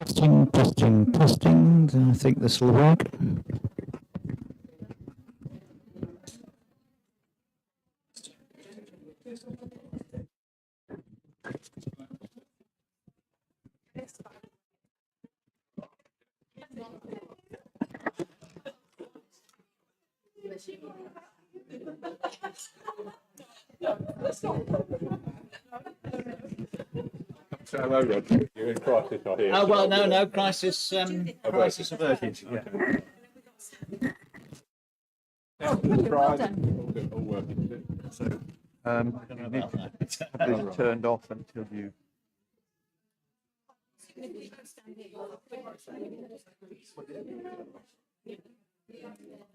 Testing, testing, testing. I think this will work. Hello, Roger. You're in crisis, I hear. Oh well, no crisis. Crisis averted. Yeah. Well done. All working. So, you need to have this turned off until you.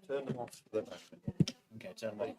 Turn them off for the moment. Okay, turn away.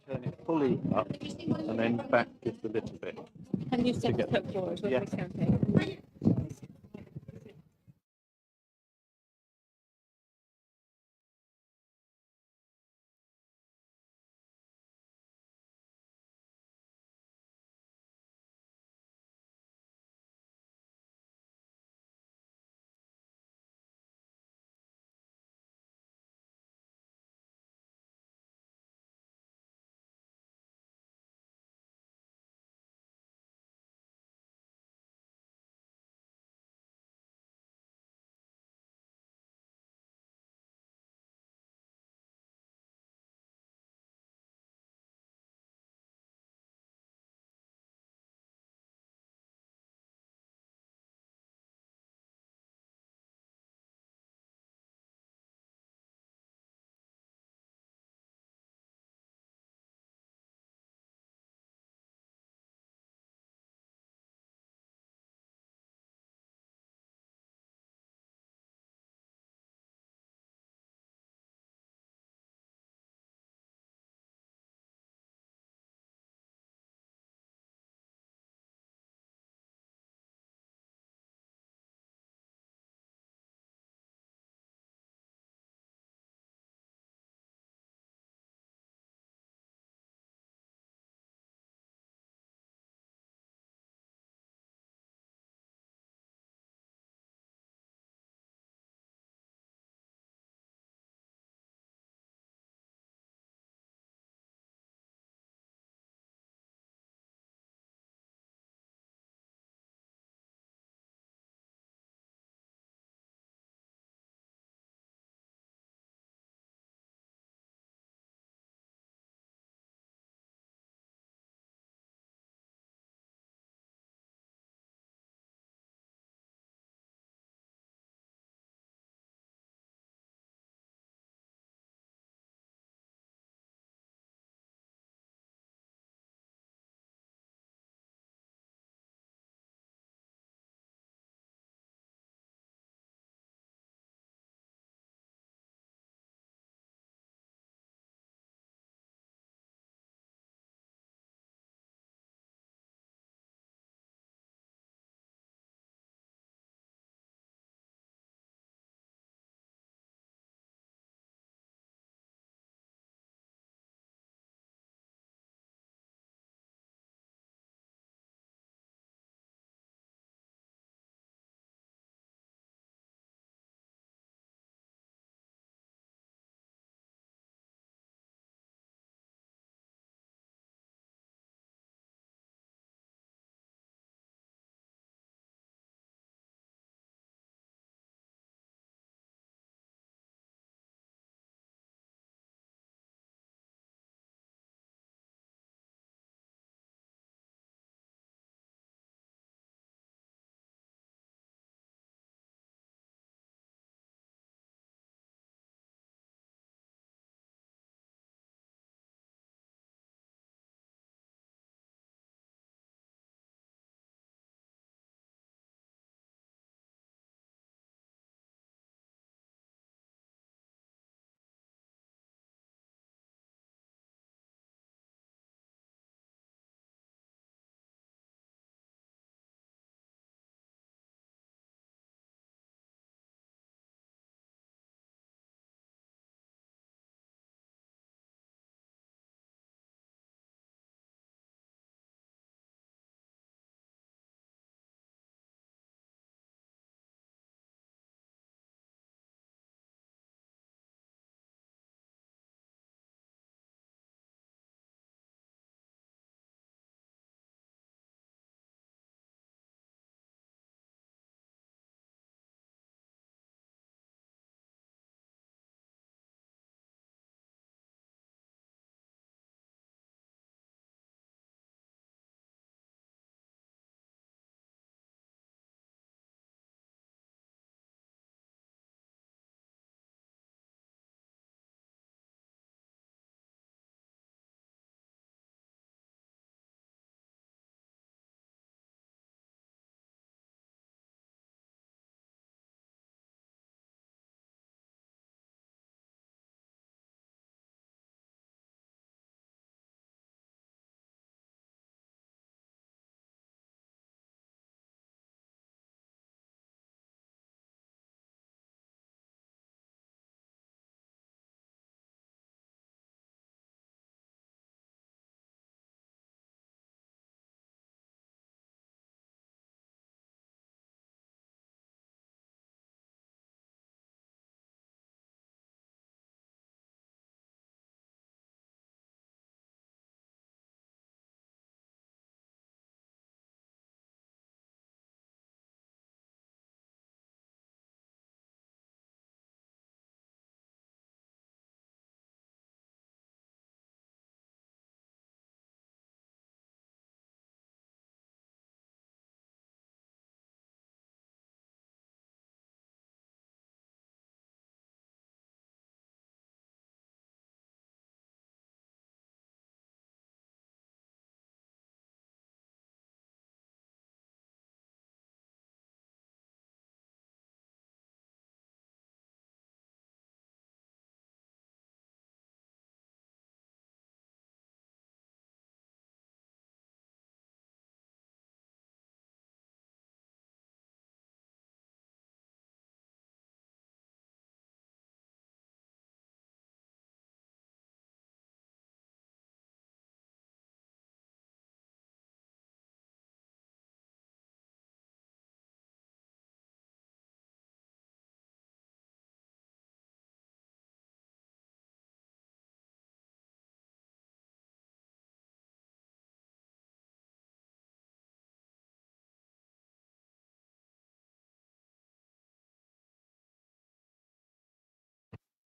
turn it fully up and then back just a little bit. Can you step get- it forward with Yeah. the campaign?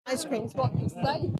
Ice cream's what you say?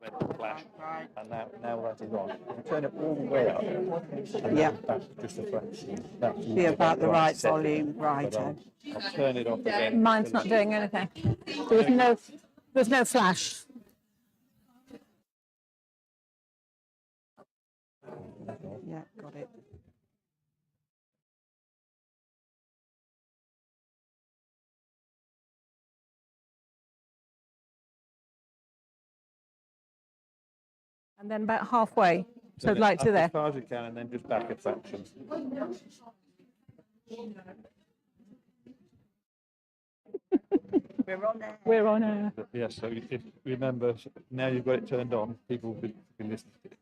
Red flash, Right. and now that is on. You turn it all the way up, and Yeah. that's just a fraction. That's Be about the right setting. volume. Right. But I'll turn it off again. Mine's not doing anything. There's no flash. Yeah, got it. And then about halfway. So Turn it like up to there. as far as you can, and then just back a fraction. We're on there. We're on a. Yes, so if remember, now you've got it turned on, people can listen to it.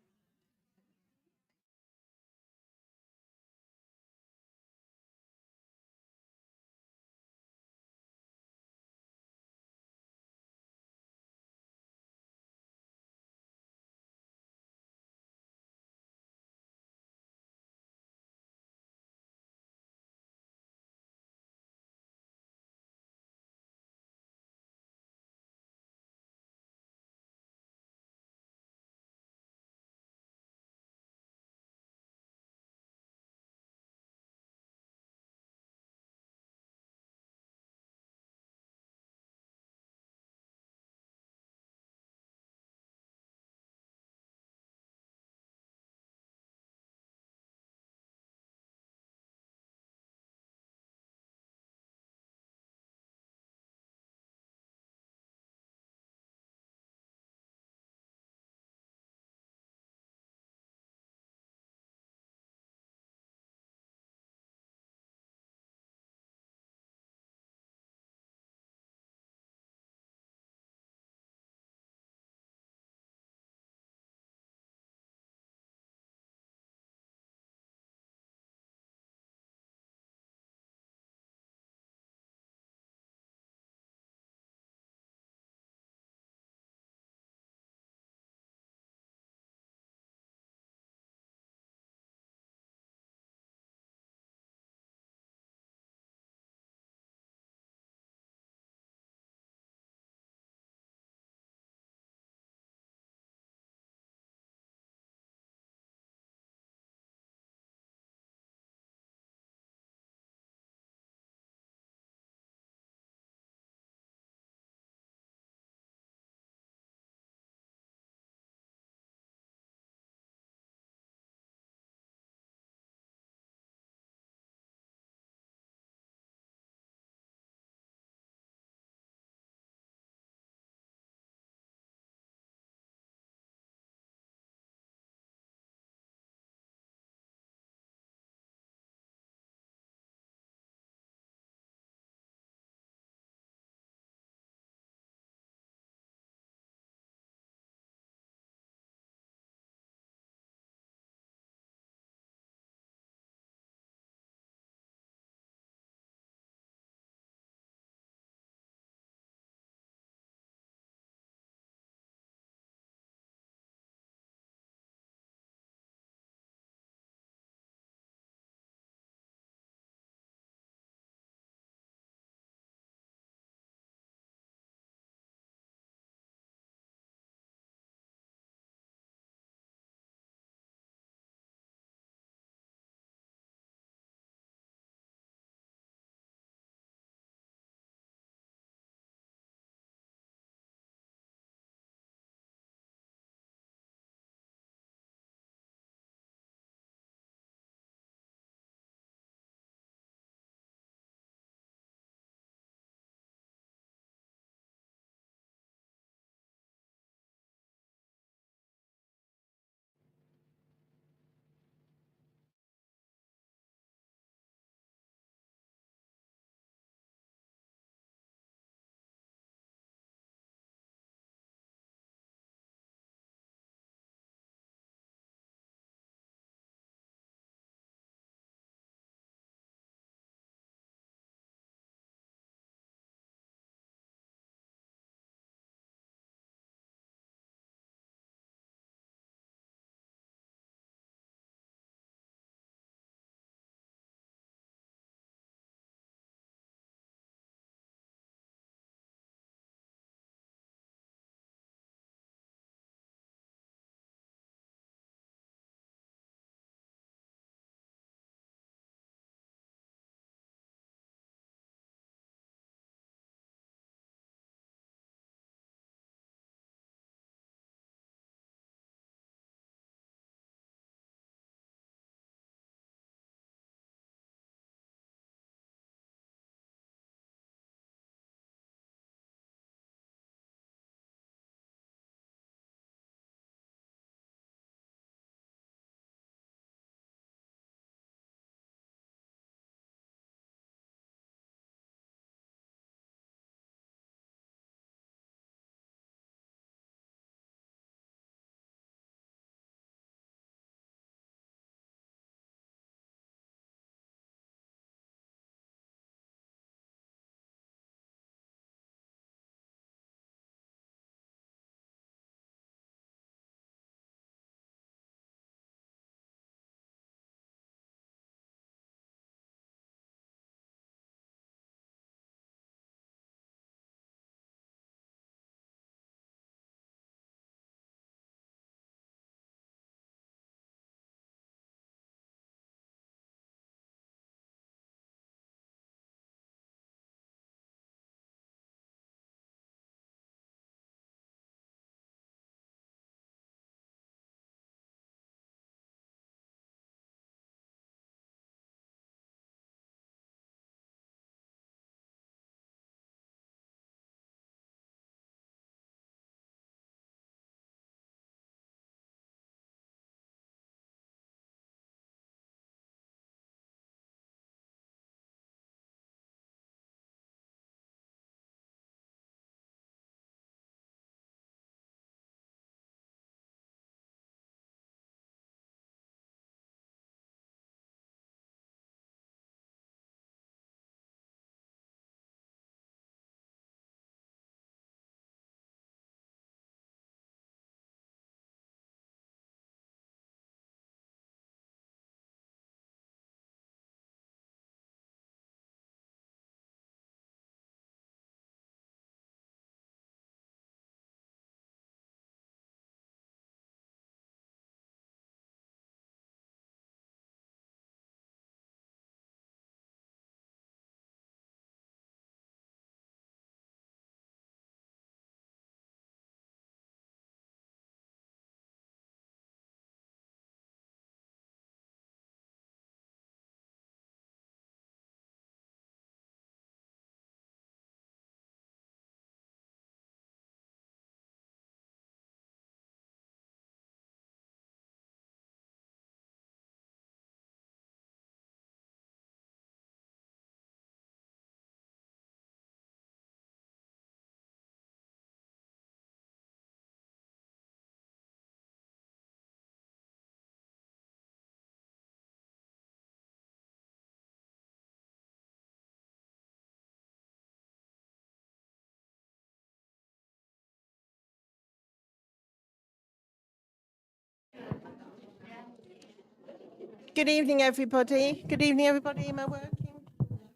Good evening, everybody. Good evening, everybody. Am I working?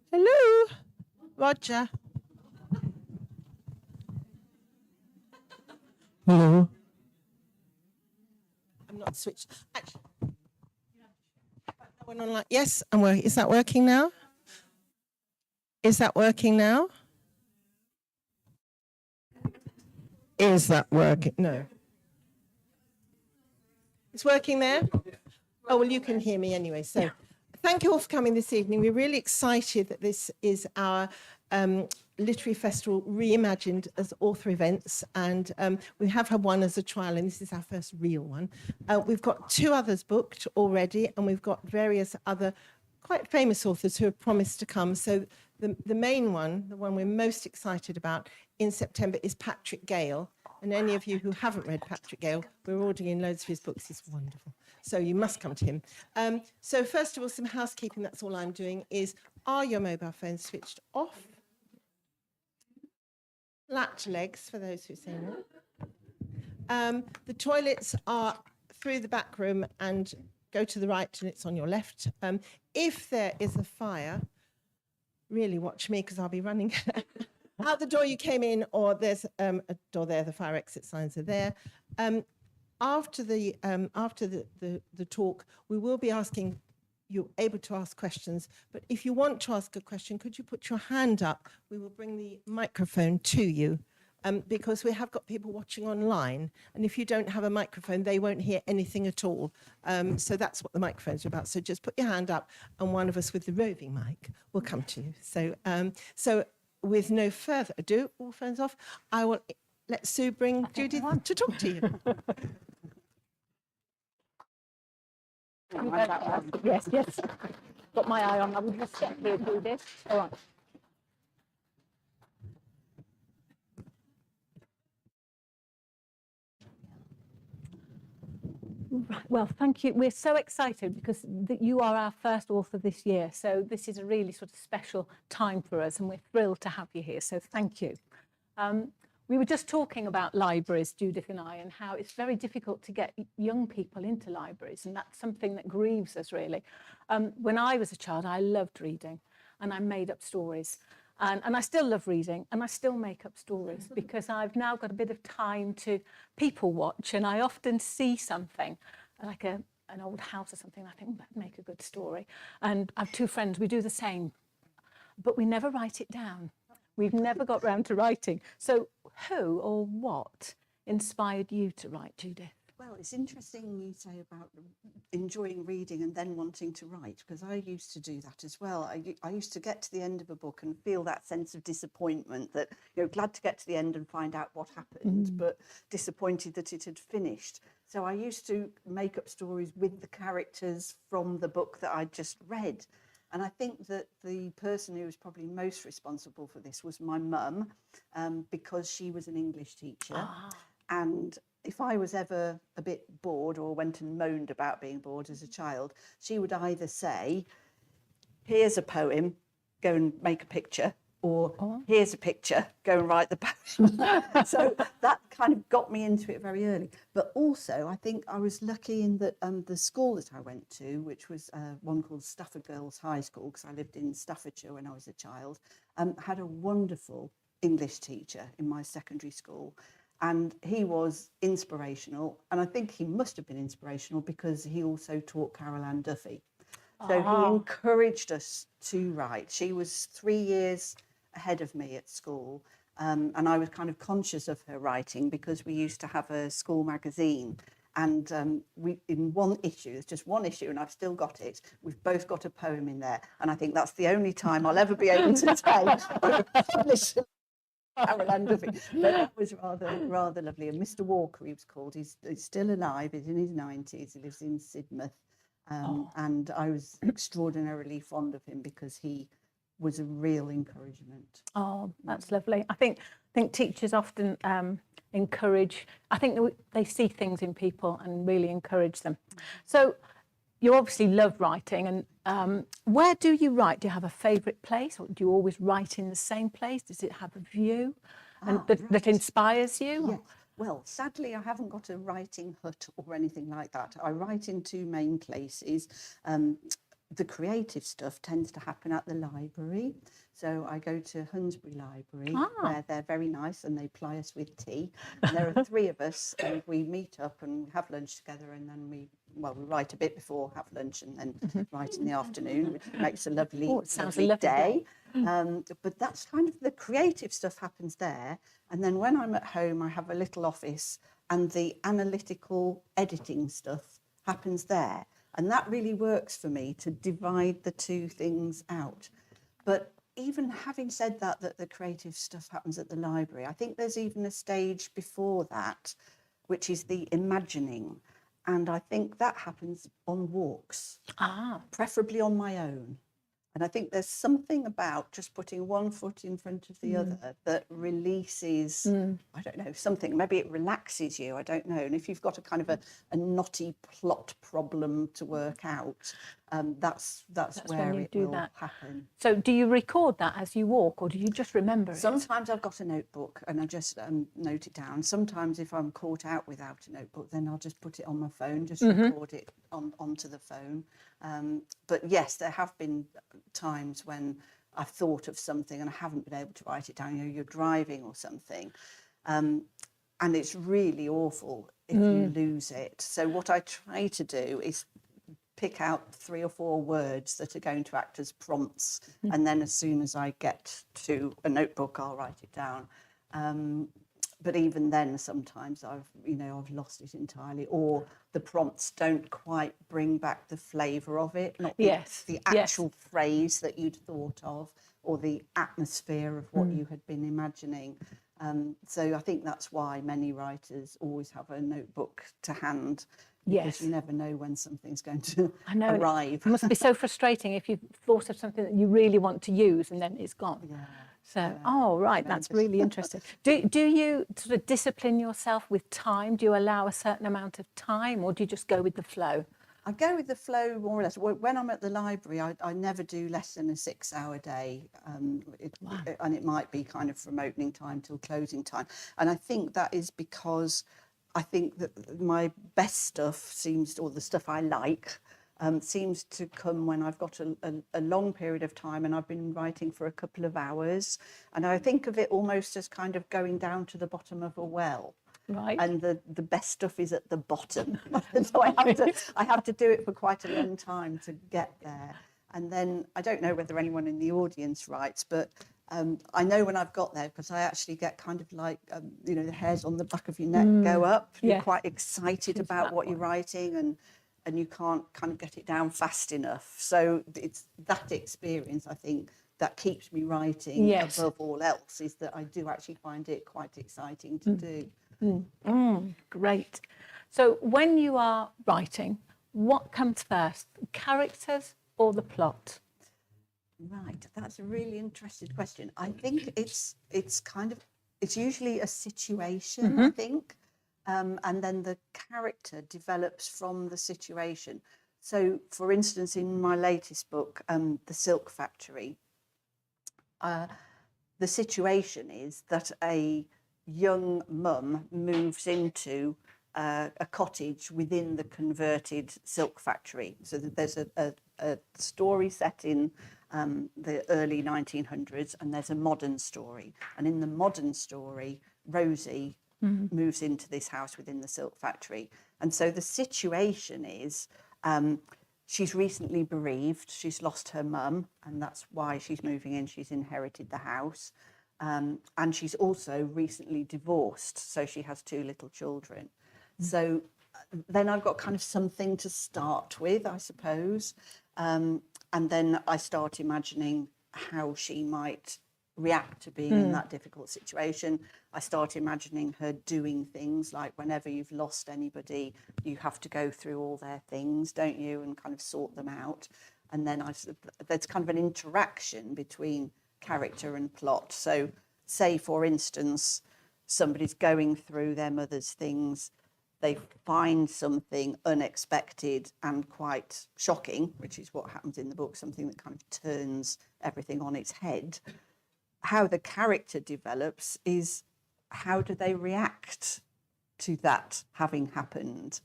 Hello, Roger. Hello. I'm not switched. Actually, went on like yes, I'm working. Is that working now? Is that working now? Is that working? No. It's working there? Oh, well, you can hear me anyway. So thank you all for coming this evening. We're really excited that this is our literary festival reimagined as author events. And we have had one as a trial, and this is our first real one. We've got 2 others booked already, and we've got various other quite famous authors who have promised to come. So the main one, the one we're most excited about in September, is Patrick Gale. And any of you who haven't read Patrick Gale, we're ordering loads of his books. He's wonderful. So you must come to him. So first of all, some housekeeping, that's all I'm doing, is are your mobile phones switched off? Latch legs, for those who've seen it. The toilets are through the back room and go to the right and it's on your left. If there is a fire, really watch me because I'll be running out the door you came in, or there's a door there, the fire exit signs are there. After the talk, we will be asking, you're able to ask questions, but if you want to ask a question, could you put your hand up? We will bring the microphone to you, because we have got people watching online, and if you don't have a microphone, they won't hear anything at all. So that's what the microphones are about. So just put your hand up, and one of us with the roving mic will come to you. So with no further ado, all phones off, I will let Sue bring Judith to talk to you. Yes, yes. Got my eye on. I would just step here through this. All right. Well, thank you. We're so excited because you are our first author this year. So this is a really sort of special time for us, and we're thrilled to have you here. So thank you. We were just talking about libraries, Judith and I, and how it's very difficult to get young people into libraries, and that's something that grieves us, really. When I was a child, I loved reading, and I made up stories. And I still love reading, and I still make up stories because I've now got a bit of time to people watch, and I often see something, like an old house or something, and I think that'd make a good story. And I have 2 friends, we do the same, but we never write it down. We've never got round to writing. So who or what inspired you to write, Judith? Well, it's interesting you say about enjoying reading and then wanting to write, because I used to do that as well. I used to get to the end of a book and feel that sense of disappointment that, glad to get to the end and find out what happened, but disappointed that it had finished. So I used to make up stories with the characters from the book that I'd just read. And I think that the person who was probably most responsible for this was my mum, because she was an English teacher. And if I was ever a bit bored or went and moaned about being bored as a child, she would either say, here's a poem, go and make a picture, or here's a picture, go and write the poem. So that kind of got me into it very early. But also, I think I was lucky in that the school that I went to, which was one called Stafford Girls High School, because I lived in Staffordshire when I was a child, had a wonderful English teacher in my secondary school. And he was inspirational. And I think he must have been inspirational because he also taught Carol Ann Duffy. So he encouraged us to write. She was 3 years ahead of me at school. And I was kind of conscious of her writing because we used to have a school magazine. And we, in one issue, there's just one issue, and I've still got it. We've both got a poem in there. And I think that's the only time I'll ever be able to say I've published Carol Ann Duffy. But that was rather lovely. And Mr. Walker, he was called. He's still alive. He's in his 90s. He lives in Sidmouth. And I was extraordinarily fond of him because he was a real encouragement. Oh, that's lovely. I think teachers often encourage, I think they see things in people and really encourage them. So you obviously love writing, and where do you write? Do you have a favourite place, or do you always write in the same place? Does it have a view and that inspires you? Yes. Well, sadly, I haven't got a writing hut or anything like that. I write in two main places. The creative stuff tends to happen at the library. So I go to Hunsbury Library, where they're very nice and they ply us with tea. And there are three of us, and we meet up and have lunch together, and then we write a bit before, have lunch, and then write in the afternoon, which makes a lovely, lovely day. But that's kind of the creative stuff happens there. And then when I'm at home, I have a little office, and the analytical editing stuff happens there. And that really works for me to divide the two things out. But even having said that the creative stuff happens at the library, I think there's even a stage before that, which is the imagining. And I think that happens on walks, preferably on my own. And I think there's something about just putting one foot in front of the other that releases, I don't know, something. Maybe it relaxes you, I don't know. And if you've got a kind of a knotty plot problem to work out, that's where it will happen. So do you record that as you walk, or do you just remember it? Sometimes I've got a notebook and I just note it down. Sometimes if I'm caught out without a notebook, then I'll just put it on my phone, just record it onto the phone. But yes, there have been times when I've thought of something and I haven't been able to write it down. You know, you're driving or something, and it's really awful if you lose it. So what I try to do is pick out 3 or 4 words that are going to act as prompts, and then as soon as I get to a notebook, I'll write it down. But even then, sometimes I've lost it entirely, or the prompts don't quite bring back the flavour of it, not the actual phrase that you'd thought of, or the atmosphere of what you had been imagining. So I think that's why many writers always have a notebook to hand, because you never know when something's going to arrive. It must be so frustrating if you've thought of something that you really want to use and then it's gone. That's really interesting. Do you sort of discipline yourself with time? Do you allow a certain amount of time, or do you just go with the flow? I go with the flow more or less. When I'm at the library, I never do less than a 6-hour day, and it might be kind of from opening time till closing time. And I think that is because I think that my best stuff or the stuff I like, seems to come when I've got a long period of time and I've been writing for a couple of hours. And I think of it almost as kind of going down to the bottom of a well. Right. And the best stuff is at the bottom. So I have to do it for quite a long time to get there. And then I don't know whether anyone in the audience writes, but I know when I've got there, because I actually get kind of like, the hairs on the back of your neck go up. You're quite excited about what you're writing, and you can't kind of get it down fast enough. So it's that experience, I think, that keeps me writing above all else, is that I do actually find it quite exciting to do. Great. So when you are writing, what comes first, characters or the plot? Right, that's a really interesting question. I think it's usually a situation, I think. And then the character develops from the situation. So, for instance, in my latest book, The Silk Factory, the situation is that a young mum moves into a cottage within the converted silk factory. So that there's a story set in the early 1900s, and there's a modern story. And in the modern story, Rosie moves into this house within the silk factory. And so the situation is she's recently bereaved. She's lost her mum, and that's why she's moving in. She's inherited the house. And she's also recently divorced. So she has 2 little children. So then I've got kind of something to start with, I suppose. And then I start imagining how she might react to being in that difficult situation. I start imagining her doing things like, whenever you've lost anybody, you have to go through all their things, don't you, and kind of sort them out. And then there's kind of an interaction between character and plot. So say, for instance, somebody's going through their mother's things, they find something unexpected and quite shocking, which is what happens in the book, something that kind of turns everything on its head. How the character develops is, how do they react to that having happened.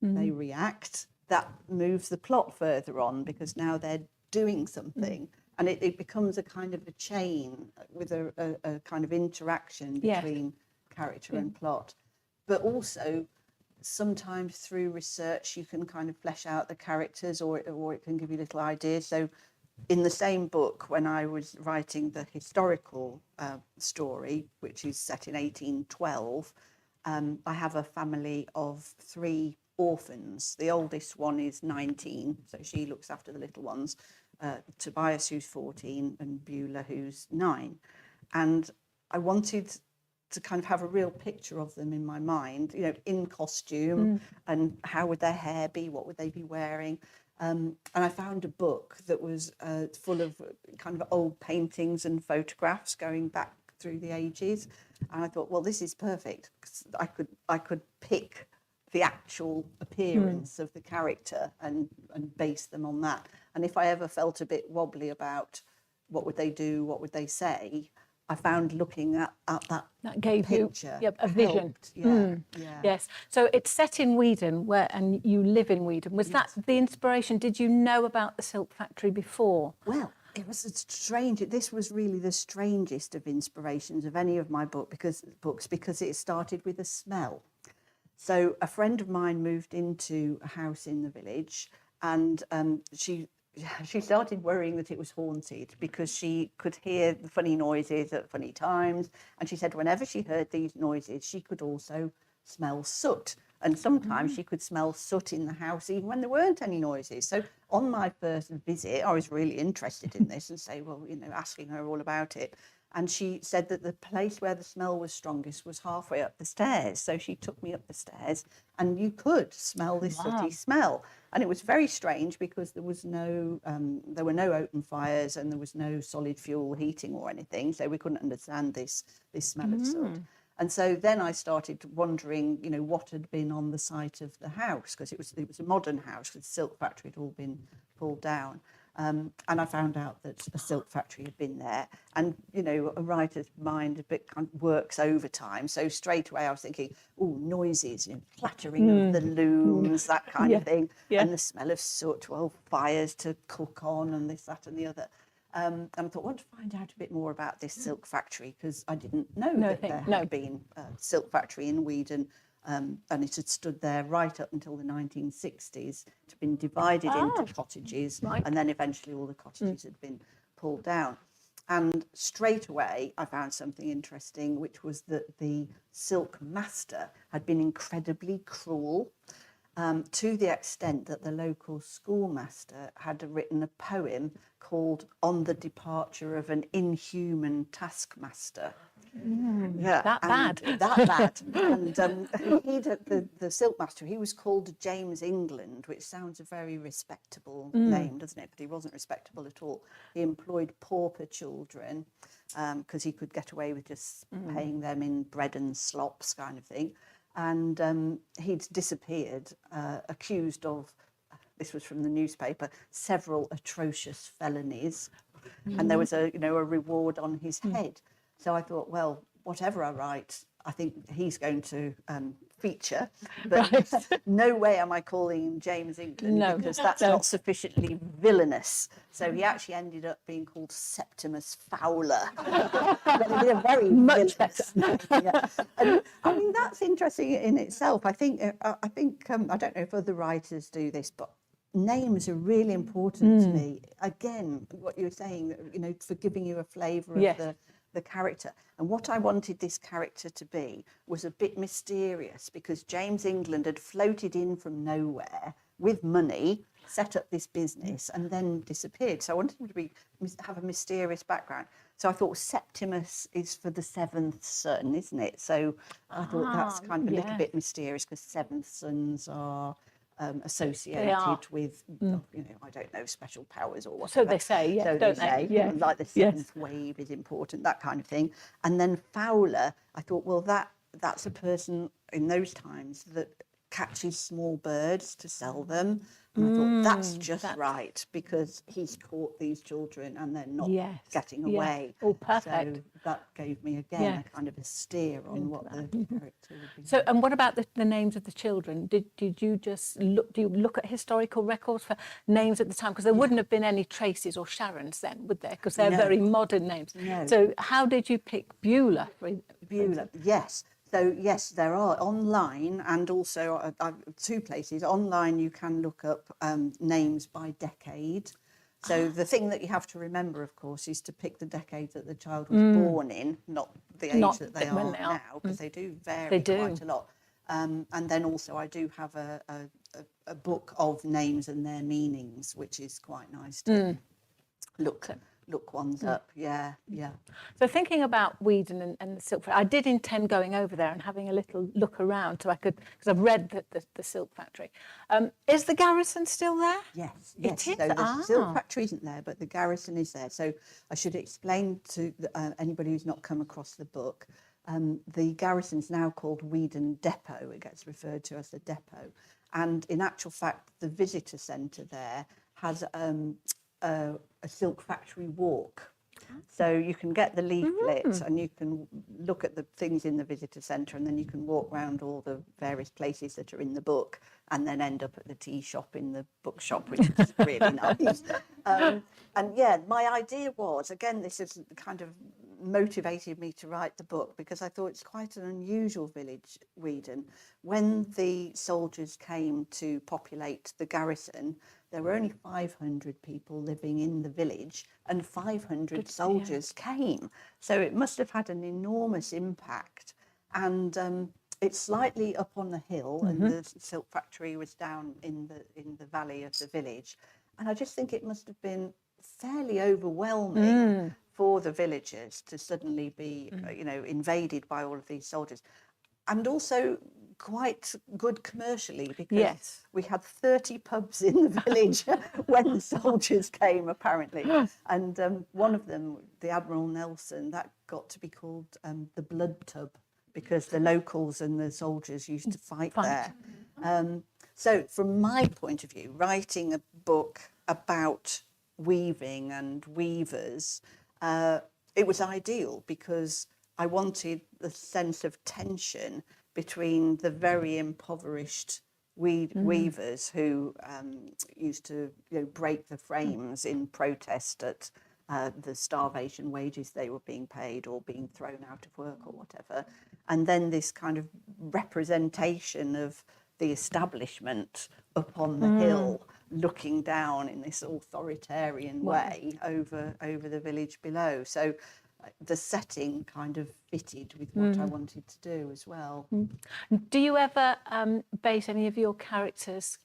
They react. That moves the plot further on because now they're doing something. And it becomes a kind of a chain with a kind of interaction Yes. between character and plot. But also, sometimes through research, you can kind of flesh out the characters, or it can give you little ideas. So in the same book, when I was writing the historical story, which is set in 1812, I have a family of 3 orphans. The oldest one is 19, so she looks after the little ones. Tobias, who's 14, and Beulah, who's 9. And I wanted to kind of have a real picture of them in my mind, you know, in costume, and how would their hair be, what would they be wearing. And I found a book that was full of kind of old paintings and photographs going back through the ages. And I thought, well, this is perfect, because I could pick the actual appearance of the character and base them on that. And if I ever felt a bit wobbly about what would they do, what would they say, I found looking at That gave picture you a vision. helped. Yeah, yeah. Yes. So it's set in Weedon, and you live in Weedon. Was that the inspiration? Did you know about the silk factory before? Well, it was strange. This was really the strangest of inspirations of any of my books because it started with a smell. So a friend of mine moved into a house in the village, and she started worrying that it was haunted because she could hear the funny noises at funny times. And she said whenever she heard these noises, she could also smell soot. And sometimes she could smell soot in the house even when there weren't any noises. So on my first visit, I was really interested in this and asking her all about it. And she said that the place where the smell was strongest was halfway up the stairs. So she took me up the stairs and you could smell this sooty smell. And it was very strange because there were no open fires and there was no solid fuel heating or anything. So we couldn't understand this smell of soot. And so then I started wondering, what had been on the site of the house, because it was a modern house, because the silk factory had all been pulled down. And I found out that a silk factory had been there. And, a writer's mind a bit kind of works overtime. So straight away I was thinking, noises, clattering of the looms, that kind of thing. Yeah. And the smell of soot, fires to cook on and this, that and the other. And I thought, I want to find out a bit more about this silk factory, because I didn't know that there had been a silk factory in Weedon. And it had stood there right up until the 1960s. It had been divided into cottages, and then eventually all the cottages had been pulled down. And straight away, I found something interesting, which was that the silk master had been incredibly cruel, to the extent that the local schoolmaster had written a poem called "On the Departure of an Inhuman Taskmaster." That bad. That bad. And the silk master, he was called James England, which sounds a very respectable name, doesn't it? But he wasn't respectable at all. He employed pauper children because he could get away with just paying them in bread and slops kind of thing. And he'd disappeared, accused of, this was from the newspaper, several atrocious felonies. And there was a reward on his head. So I thought, well, whatever I write, I think he's going to feature. But no way am I calling him James England, because that's not sufficiently villainous. So he actually ended up being called Septimus Fowler. A very much better. And, I mean, that's interesting in itself. I think I don't know if other writers do this, but names are really important to me. Again, what you were saying, for giving you a flavour of the character. And what I wanted this character to be was a bit mysterious, because James England had floated in from nowhere with money, set up this business, and then disappeared. So I wanted him to have a mysterious background. So I thought Septimus is for the 7th son, isn't it? So I thought that's kind of a little bit mysterious, because 7th sons are associated with, I don't know, special powers or whatever. So they say, so don't they? Yeah. Like the 7th wave is important, that kind of thing. And then Fowler, I thought, well, that's a person in those times that catches small birds to sell them. And I thought, that's just right, because he's caught these children and they're not Yes, getting yeah. away. Oh, perfect. So that gave me, again, Yes. a kind of a steer on what the character would be. So, and what about the names of the children? Did you just look? Do you look at historical records for names at the time? Because there wouldn't have been any Traces or Sharons then, would there? Because they're No. very modern names. No. So, how did you pick Beulah? Beulah, yes. So yes, there are online, and also two places. Online, you can look up names by decade. So the thing that you have to remember, of course, is to pick the decade that the child was born in, not the age Not that they when are they are. now, because they do vary They do. quite a lot. And then also I do have a book of names and their meanings, which is quite nice to look ones up. Yeah. So, thinking about Weedon and the silk factory, I did intend going over there and having a little look around, so I could, because I've read the silk factory. Is the garrison still there? Yes. It is? So the silk Ah. factory isn't there, but the garrison is there. So I should explain to anybody who's not come across the book, the garrison's now called Weedon Depot. It gets referred to as the depot. And in actual fact, the visitor centre there has a silk factory walk. So you can get the leaflet and you can look at the things in the visitor centre, and then you can walk around all the various places that are in the book, and then end up at the tea shop in the bookshop, which is really nice. And yeah, my idea was, again, this is kind of motivated me to write the book, because I thought it's quite an unusual village, Weedon. When the soldiers came to populate the garrison, there were only 500 people living in the village, and 500 soldiers came. So it must have had an enormous impact. And it's slightly up on the hill, and the silk factory was down in the valley of the village. And I just think it must have been fairly overwhelming for the villagers to suddenly be, invaded by all of these soldiers. And also quite good commercially, because we had 30 pubs in the village when the soldiers came, apparently. And one of them, the Admiral Nelson, that got to be called the Blood Tub, because the locals and the soldiers used to fight there. So from my point of view, writing a book about weaving and weavers, it was ideal, because I wanted the sense of tension between the very impoverished weavers who used to break the frames in protest at the starvation wages they were being paid, or being thrown out of work or whatever. And then this kind of representation of the establishment up on the hill, looking down in this authoritarian way over the village below. So the setting kind of fitted with what I wanted to do as well. Do you ever base any of your characters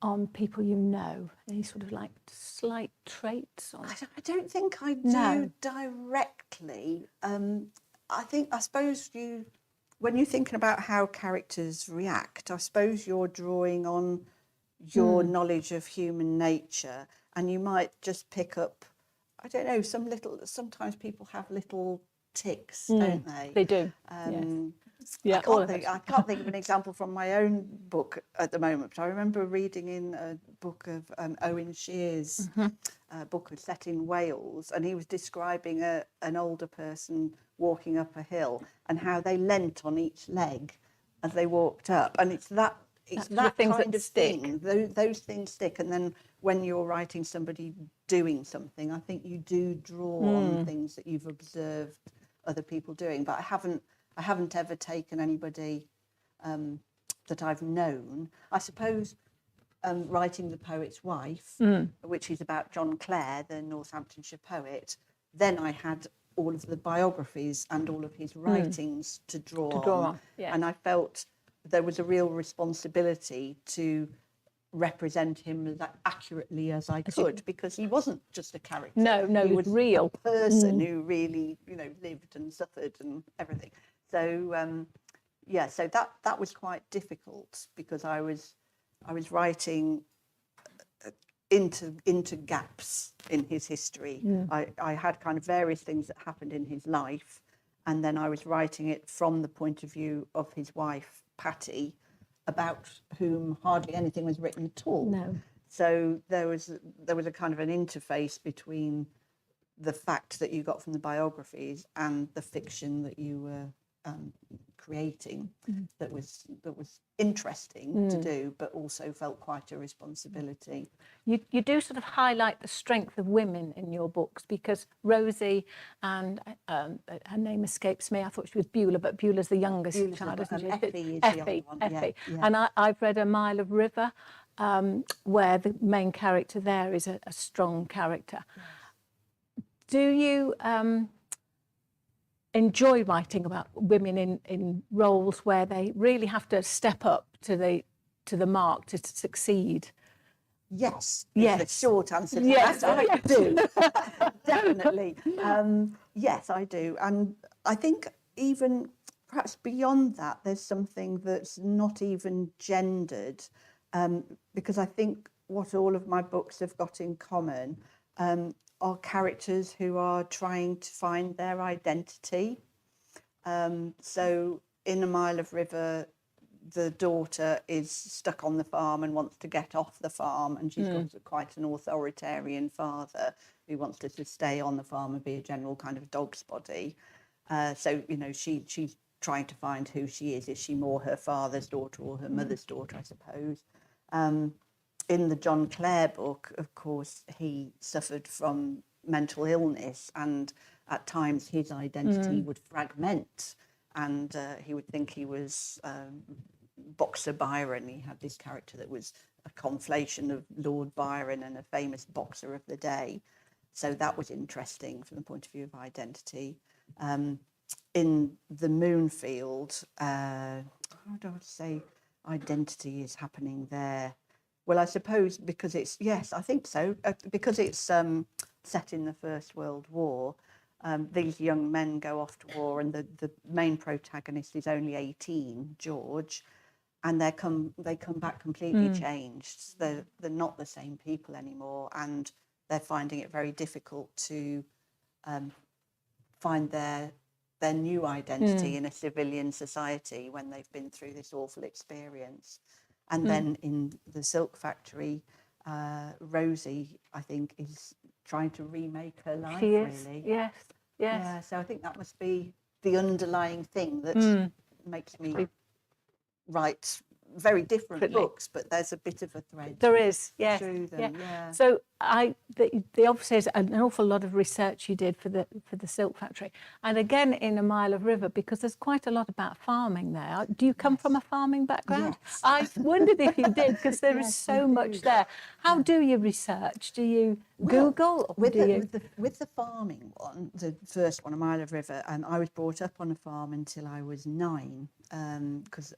on people you know? Any sort of like slight traits? Or... I don't think I do directly. I suppose when you're thinking about how characters react, I suppose you're drawing on your knowledge of human nature, and you might just pick up, I don't know, sometimes people have little tics, don't they? They do. I can't think of an example from my own book at the moment, but I remember reading in a book of Owen Shear's book set in Wales, and he was describing an older person walking up a hill and how they leant on each leg as they walked up. And it's that kind of thing. Those things stick. And then when you're writing somebody doing something, I think you do draw on things that you've observed other people doing. But I haven't ever taken anybody that I've known. I suppose writing The Poet's Wife, which is about John Clare, the Northamptonshire poet, then I had all of the biographies and all of his writings to draw on. Yes. And I felt there was a real responsibility to represent him as accurately as I could, because he wasn't just a character. No, he was real. A person who really, lived and suffered and everything. So, so that was quite difficult, because I was writing into gaps in his history. I had kind of various things that happened in his life, and then I was writing it from the point of view of his wife, Patty, about whom hardly anything was written at all. No. So there was a kind of an interface between the fact that you got from the biographies and the fiction that you were creating that was interesting to do, but also felt quite a responsibility. You do sort of highlight the strength of women in your books, because Rosie, and her name escapes me, I thought she was Beulah, but Beulah's the youngest Beulah's child, the- isn't she? Effie is the other Effie, one, yeah, Effie. yeah. And I've read A Mile of River, where the main character there is a strong character. Do you enjoy writing about women in roles where they really have to step up to the mark to succeed? Yes, Yes. is the short answer to Yes, that. I yes. do. Definitely. Yes, I do. And I think even perhaps beyond that, there's something that's not even gendered, because I think what all of my books have got in common are characters who are trying to find their identity. So in A Mile of River, the daughter is stuck on the farm and wants to get off the farm, and she's got quite an authoritarian father who wants her to stay on the farm and be a general kind of dog's body. So, you know, she's trying to find who she is. Is she more her father's daughter or her mother's daughter, I suppose? In the John Clare book, of course, he suffered from mental illness, and at times his identity would fragment, and he would think he was Boxer Byron. He had this character that was a conflation of Lord Byron and a famous boxer of the day. So that was interesting from the point of view of identity. In The Moonfield, how do I say identity is happening there? Well, I suppose because it's, yes, I think so, because it's set in the First World War. These young men go off to war, and the main protagonist is only 18, George, and they come back completely changed. They're not the same people anymore, and they're finding it very difficult to find their new identity in a civilian society when they've been through this awful experience. And then in The Silk Factory, Rosie, I think, is trying to remake her life. She is, really. yes. Yeah, so I think that must be the underlying thing that makes me write very different Definitely. books, but there's a bit of a thread There is, yes. through them. Yeah. So the obviously is an awful lot of research you did for the Silk Factory, and again in A Mile of River, because there's quite a lot about farming there. Do you come from a farming background? Yes. I wondered if you did, because there is Yes, so we much do. there. How do you research? Do you Google? Or With do you? with the farming one, the first one, A Mile of River, I was brought up on a farm until I was 9, because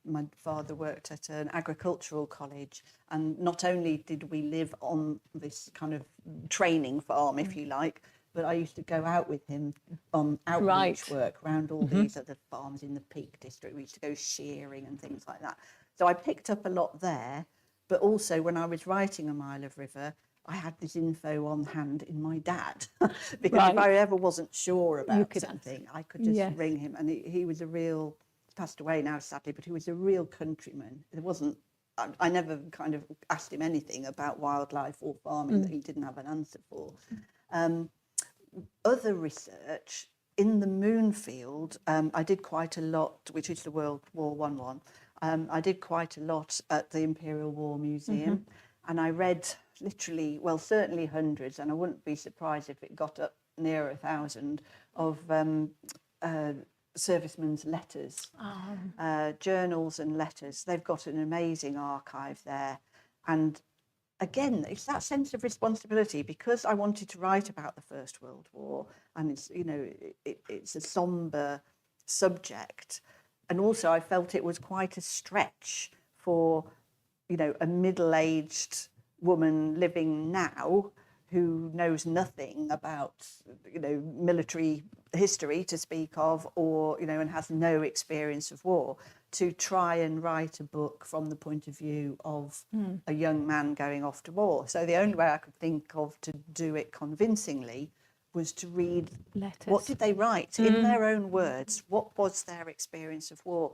my father worked at an agricultural college, and not only did we live on this kind of training farm, if you like, but I used to go out with him on outreach work around all these other farms in the Peak District. We used to go shearing and things like that. So I picked up a lot there, but also when I was writing A Mile of River, I had this info on hand in my dad, because if I ever wasn't sure about something, I could just ring him. And he was a real, he's passed away now sadly, but he was a real countryman. There wasn't, I never kind of asked him anything about wildlife or farming that he didn't have an answer for. Other research, in The Moonfield, I did quite a lot, which is the World War one. I did quite a lot at the Imperial War Museum, and I read literally, well, certainly hundreds, and I wouldn't be surprised if it got up near 1,000 of servicemen's letters, journals and letters. They've got an amazing archive there. And again, it's that sense of responsibility, because I wanted to write about the First World War, and it's, you know, it's a somber subject. And also I felt it was quite a stretch for, you know, a middle-aged woman living now who knows nothing about, you know, military history to speak of, or, you know, and has no experience of war, to try and write a book from the point of view of a young man going off to war. So the only way I could think of to do it convincingly was to read Letters. what did they write in their own words. What was their experience of war?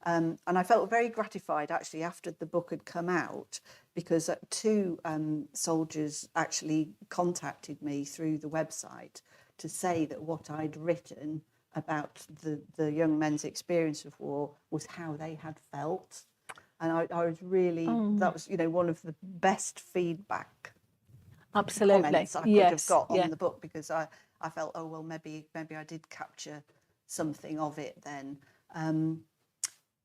And I felt very gratified actually after the book had come out, because two soldiers actually contacted me through the website to say that what I'd written about the young men's experience of war was how they had felt. And I was really, that was, one of the best feedback Absolutely. comments I could have got on the book, because I felt, oh, well, maybe I did capture something of it then.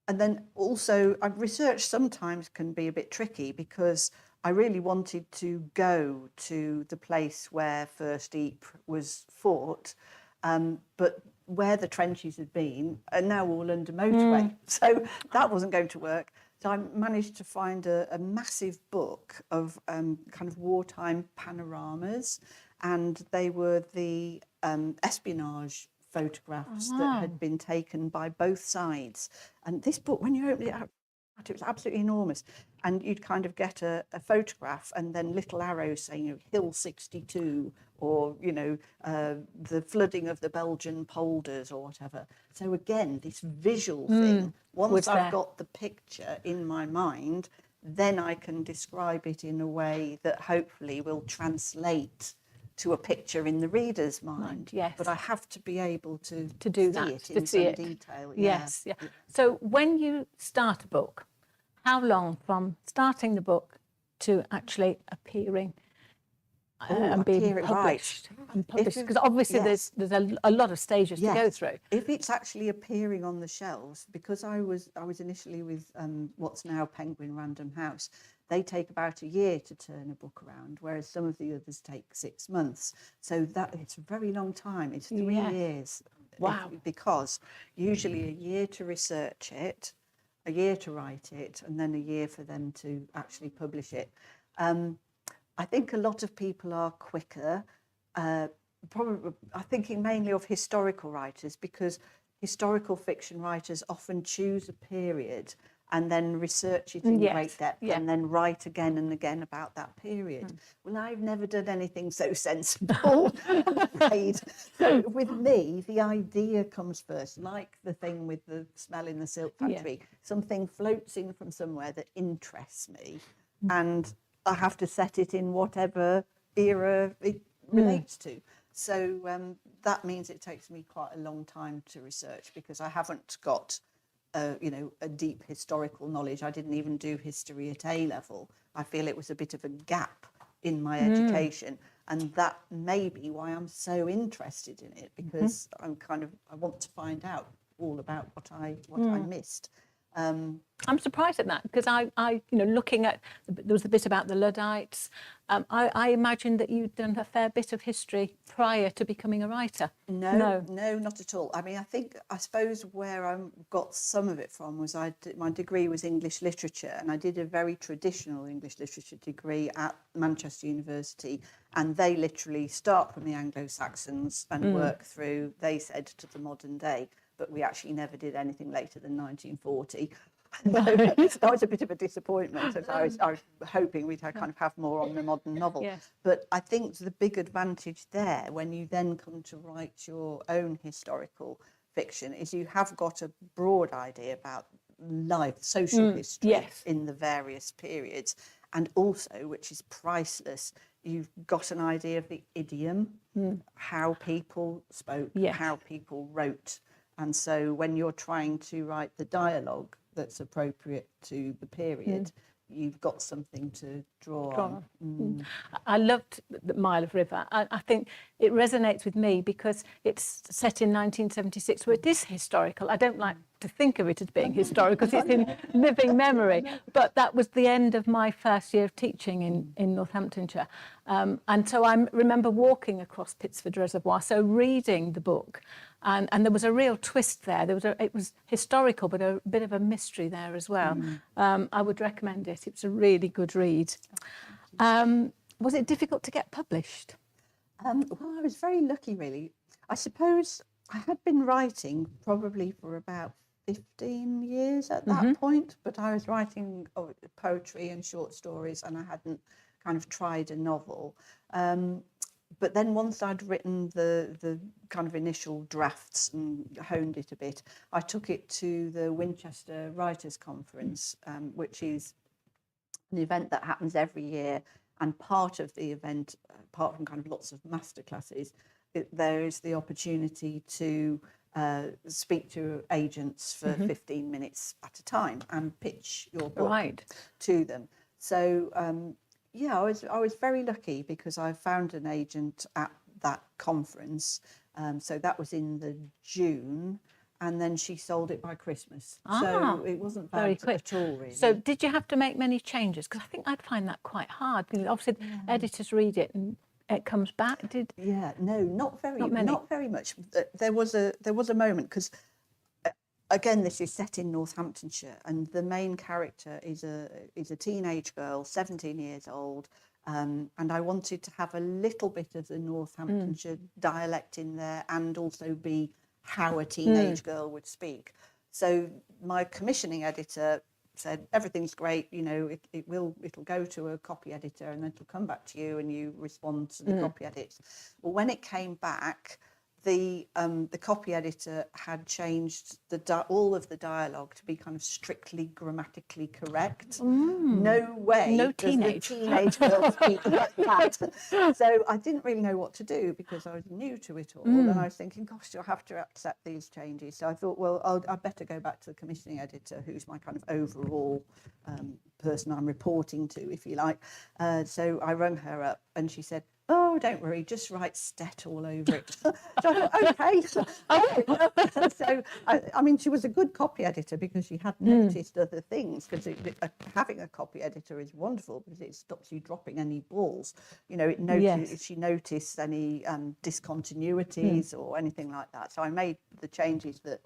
And then also, research sometimes can be a bit tricky, because I really wanted to go to the place where First Ypres was fought, but where the trenches had been are now all under motorway. So that wasn't going to work. So I managed to find a massive book of kind of wartime panoramas, and they were the espionage photographs that had been taken by both sides. And this book, when you open it up, it was absolutely enormous. And you'd kind of get a photograph and then little arrows saying, Hill 62, or, the flooding of the Belgian polders or whatever. So again, this visual thing, once I've got the picture in my mind, then I can describe it in a way that hopefully will translate to a picture in the reader's mind. Yes. But I have to be able to do see that, it to in see some it. detail. Yes, yeah. So when you start a book, how long from starting the book to actually appearing and being published? Because obviously there's a lot of stages to go through. If it's actually appearing on the shelves, because I was initially with what's now Penguin Random House, they take about a year to turn a book around, whereas some of the others take 6 months. So that it's a very long time. It's 3 years. Wow. Because usually a year to research it, a year to write it, and then a year for them to actually publish it. I think a lot of people are quicker, probably I'm thinking mainly of historical writers, because historical fiction writers often choose a period and then research it in great depth and then write again and again about that period. Well, I've never done anything so sensible, I'm afraid. So with me, the idea comes first, like the thing with the smell in the silk factory. Something floats in from somewhere that interests me, and I have to set it in whatever era it relates to. So that means it takes me quite a long time to research, because I haven't got a deep historical knowledge. I didn't even do history at A level. I feel it was a bit of a gap in my education, and that may be why I'm so interested in it, because I want to find out all about what I missed. I'm surprised at that, because I looking at, there was a bit about the Luddites. I imagined that you'd done a fair bit of history prior to becoming a writer. No, not at all. I mean, I suppose where I got some of it from was my degree was English literature, and I did a very traditional English literature degree at Manchester University, and they literally start from the Anglo-Saxons and work through, they said, to the modern day. But we actually never did anything later than 1940. That was a bit of a disappointment, as I was hoping we'd kind of have more on the modern novel. Yes. But I think the big advantage there, when you then come to write your own historical fiction, is you have got a broad idea about life, social history in the various periods. And also, which is priceless, you've got an idea of the idiom, how people spoke, how people wrote. And so when you're trying to write the dialogue that's appropriate to the period, you've got something to draw on. I loved the Mile of River. I think it resonates with me because it's set in 1976, where it is historical. I don't like to think of it as being historical because it's in living memory, but that was the end of my first year of teaching in Northamptonshire. And so I remember walking across Pitsford Reservoir, so reading the book, and there was a real twist there. It was historical, but a bit of a mystery there as well. I would recommend it. It's a really good read. Was it difficult to get published? Well, I was very lucky, really. I suppose I had been writing probably for about 15 years at that point, but I was writing poetry and short stories, and I hadn't kind of tried a novel. but then once I'd written the kind of initial drafts and honed it a bit, I took it to the Winchester Writers' Conference, which is an event that happens every year. And part of the event, apart from kind of lots of masterclasses, there is the opportunity to speak to agents for 15 minutes at a time and pitch your book to them. So yeah, I was very lucky because I found an agent at that conference. So that was in the June, and then she sold it by Christmas. So it wasn't bad very quick at all, really. So did you have to make many changes? Because I think I'd find that quite hard. Because obviously editors read it and it comes back. Yeah, no, not very much. There was a moment, because again, this is set in Northamptonshire, and the main character is a teenage girl, 17 years old, and I wanted to have a little bit of the Northamptonshire dialect in there, and also be how a teenage girl would speak. So my commissioning editor said, everything's great, you know, it'll go to a copy editor, and then it'll come back to you and you respond to the copy edits. Well, when it came back, the copy editor had changed all of the dialogue to be kind of strictly grammatically correct. No way No does teenage. the teenage girl speak like that. So I didn't really know what to do because I was new to it all, and I was thinking, gosh, do I have to accept these changes? So I thought, well, I'd better go back to the commissioning editor, who's my kind of overall person I'm reporting to, if you like. So I rang her up, and she said, oh, don't worry, just write Stet all over it. So I thought, okay. So, I mean, she was a good copy editor because she had noticed other things, because having a copy editor is wonderful because it stops you dropping any balls. You know, she noticed any discontinuities or anything like that. So I made the changes that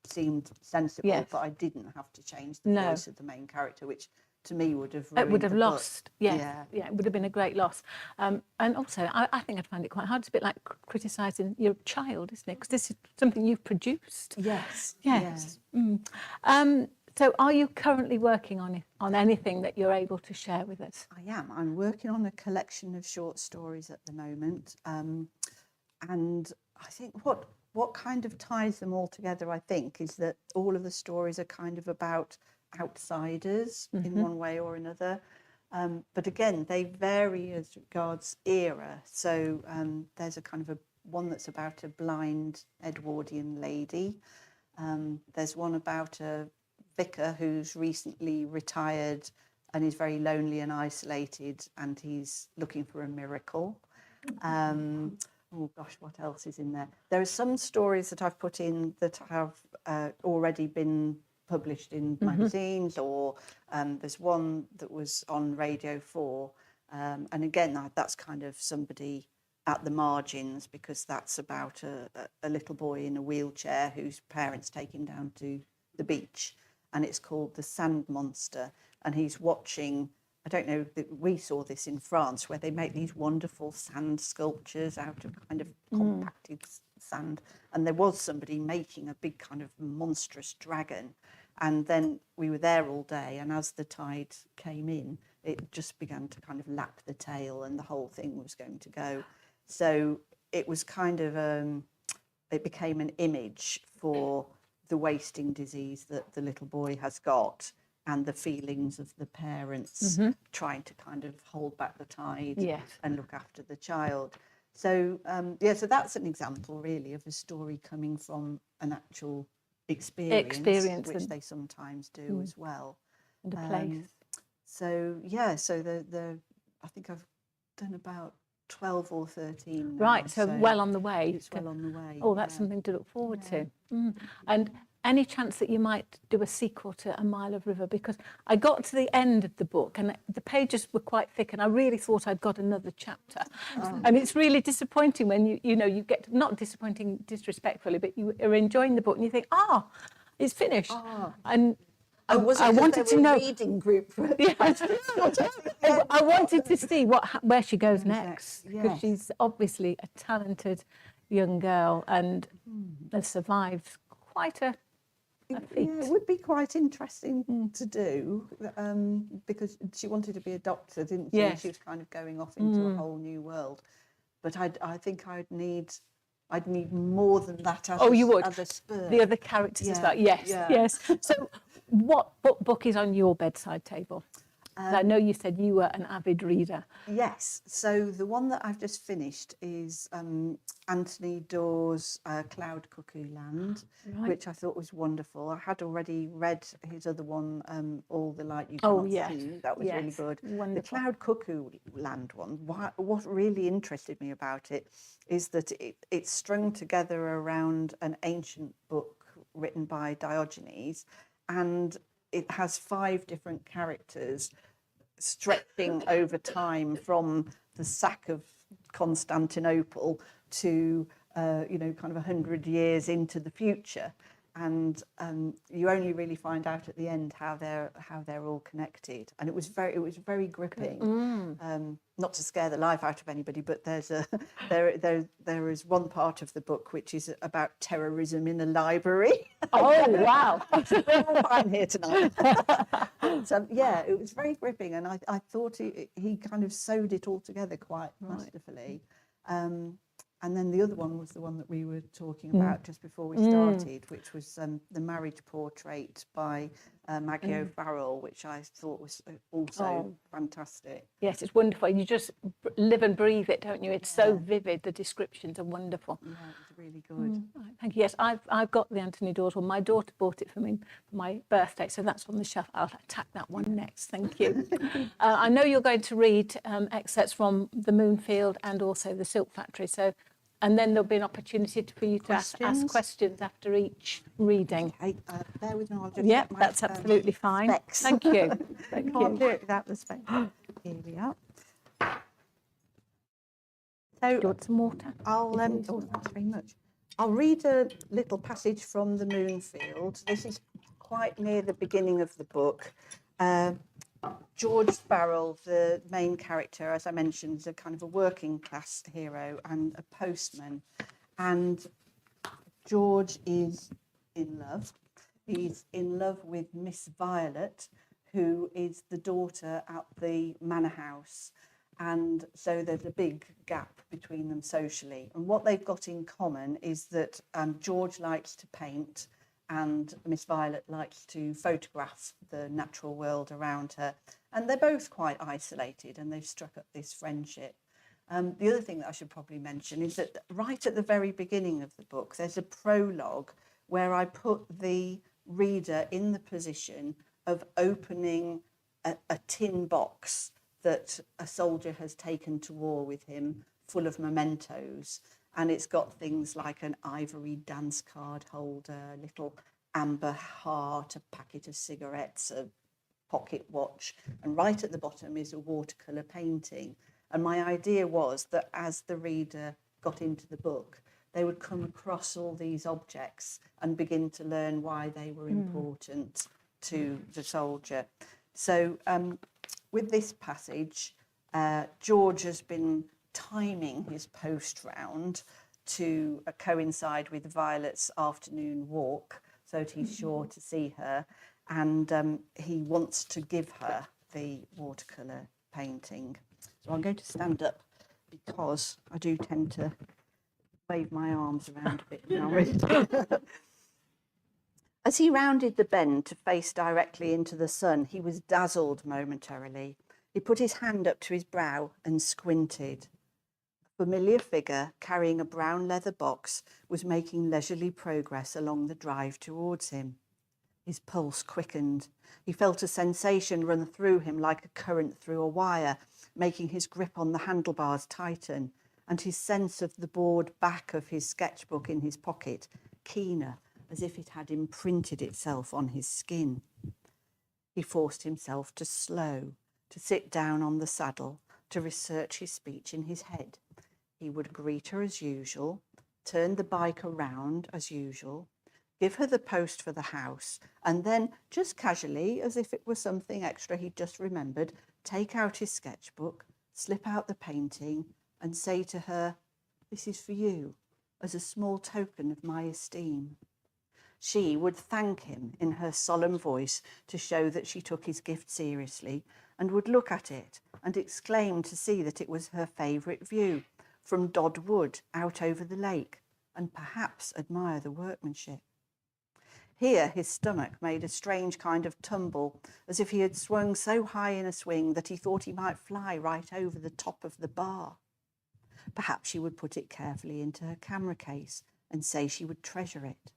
seemed sensible, but I didn't have to change the voice of the main character, which to me would have ruined It would have the lost. book. Yeah, it would have been a great loss. And also, I think I'd find it quite hard. It's a bit like criticising your child, isn't it? Because this is something you've produced. Yes. So are you currently working on anything that you're able to share with us? I am. I'm working on a collection of short stories at the moment. And I think what kind of ties them all together, I think, is that all of the stories are kind of about outsiders in one way or another. But again, they vary as regards era. So there's a kind of one that's about a blind Edwardian lady. There's one about a vicar who's recently retired and is very lonely and isolated, and he's looking for a miracle. Oh gosh, what else is in there? There are some stories that I've put in that have already been published in magazines, or there's one that was on Radio 4, and again that's kind of somebody at the margins, because that's about a little boy in a wheelchair whose parents take him down to the beach, and it's called The Sand Monster, and he's watching, I don't know, we saw this in France, where they make these wonderful sand sculptures out of kind of compacted sand, and there was somebody making a big kind of monstrous dragon. And then we were there all day, and as the tide came in, it just began to kind of lap the tail, and the whole thing was going to go. So it was kind of, it became an image for the wasting disease that the little boy has got, and the feelings of the parents trying to kind of hold back the tide and look after the child. So, so that's an example, really, of a story coming from an actual experience which they sometimes do as well. And a place. So I think I've done about 12 or 13 now, right, so well on the way. It's well on the way. Oh, that's something to look forward to. And any chance that you might do a sequel to A Mile of River? Because I got to the end of the book and the pages were quite thick, and I really thought I'd got another chapter. And it's really disappointing when you get, not disappointing disrespectfully, but you are enjoying the book and you think, it's finished. And I wanted to know. Reading group. I wanted to see where she goes next, because she's obviously a talented young girl and has survived quite a feat. Yeah, it would be quite interesting to do, because she wanted to be a doctor, didn't she? Yes. She was kind of going off into a whole new world. but I think I'd need more than that as, Oh, you would. as a spur. The other characters as Yeah, well. Yes, yeah. yes. So what book is on your bedside table? I know you said you were an avid reader. Yes, so the one that I've just finished is Anthony Dawes' Cloud Cuckoo Land, Right. which I thought was wonderful. I had already read his other one, All the Light You Oh, Cannot yes, See. That was really yes, good. wonderful. The Cloud Cuckoo Land one, what really interested me about it is that it's strung together around an ancient book written by Diogenes, and it has 5 different characters stretching over time from the sack of Constantinople to kind of 100 years into the future, and you only really find out at the end how they're all connected, and it was very gripping. Not to scare the life out of anybody, but there is one part of the book which is about terrorism in a library. Oh, wow. We're all fine here tonight. So yeah, it was very gripping, and I thought he kind of sewed it all together quite masterfully. And then the other one was the one that we were talking about just before we started, which was The Marriage Portrait by Maggie O'Farrell, which I thought was also fantastic. Yes, it's wonderful. You just live and breathe it, don't you? It's so vivid. The descriptions are wonderful. Yeah, it was really good. Right, thank you. Yes, I've got the Anthony Dawes one. My daughter bought it for me for my birthday, so that's on the shelf. I'll attack that one next. Thank you. I know you're going to read excerpts from The Moonfield and also The Silk Factory. So, and then there'll be an opportunity for you to ask questions after each reading. Okay, bear with me. I'll just Yeah, get my, that's absolutely fine. specs. Thank you. Thank Can't do you. it without the specs. Here we are. Do you So want some water? oh, thanks very much. I'll read a little passage from The Moonfield. This is quite near the beginning of the book. George Farrell, the main character, as I mentioned, is a kind of a working class hero and a postman. And George is in love. He's in love with Miss Violet, who is the daughter at the manor house. And so there's a big gap between them socially. And what they've got in common is that George likes to paint and Miss Violet likes to photograph the natural world around her. And they're both quite isolated, and they've struck up this friendship. The other thing that I should probably mention is that right at the very beginning of the book, there's a prologue where I put the reader in the position of opening a tin box that a soldier has taken to war with him, full of mementos. And it's got things like an ivory dance card holder, a little amber heart, a packet of cigarettes, a pocket watch, and right at the bottom is a watercolour painting. And my idea was that as the reader got into the book, they would come across all these objects and begin to learn why they were important to the soldier. So with this passage, George has been timing his post round to coincide with Violet's afternoon walk so that he's sure to see her, and he wants to give her the watercolour painting. So I'm going to stand up because I do tend to wave my arms around a bit now. As he rounded the bend to face directly into the sun, he was dazzled momentarily. He put his hand up to his brow and squinted. A familiar figure carrying a brown leather box was making leisurely progress along the drive towards him. His pulse quickened. He felt a sensation run through him like a current through a wire, making his grip on the handlebars tighten, and his sense of the board back of his sketchbook in his pocket keener, as if it had imprinted itself on his skin. He forced himself to slow, to sit down on the saddle, to research his speech in his head. He would greet her as usual, turn the bike around as usual, give her the post for the house, and then, just casually, as if it was something extra he'd just remembered, take out his sketchbook, slip out the painting, and say to her, "This is for you, as a small token of my esteem." She would thank him in her solemn voice to show that she took his gift seriously, and would look at it and exclaim to see that it was her favourite view, from Dod Wood out over the lake and perhaps admire the workmanship. Here his stomach made a strange kind of tumble, as if he had swung so high in a swing that he thought he might fly right over the top of the bar. Perhaps she would put it carefully into her camera case and say she would treasure it.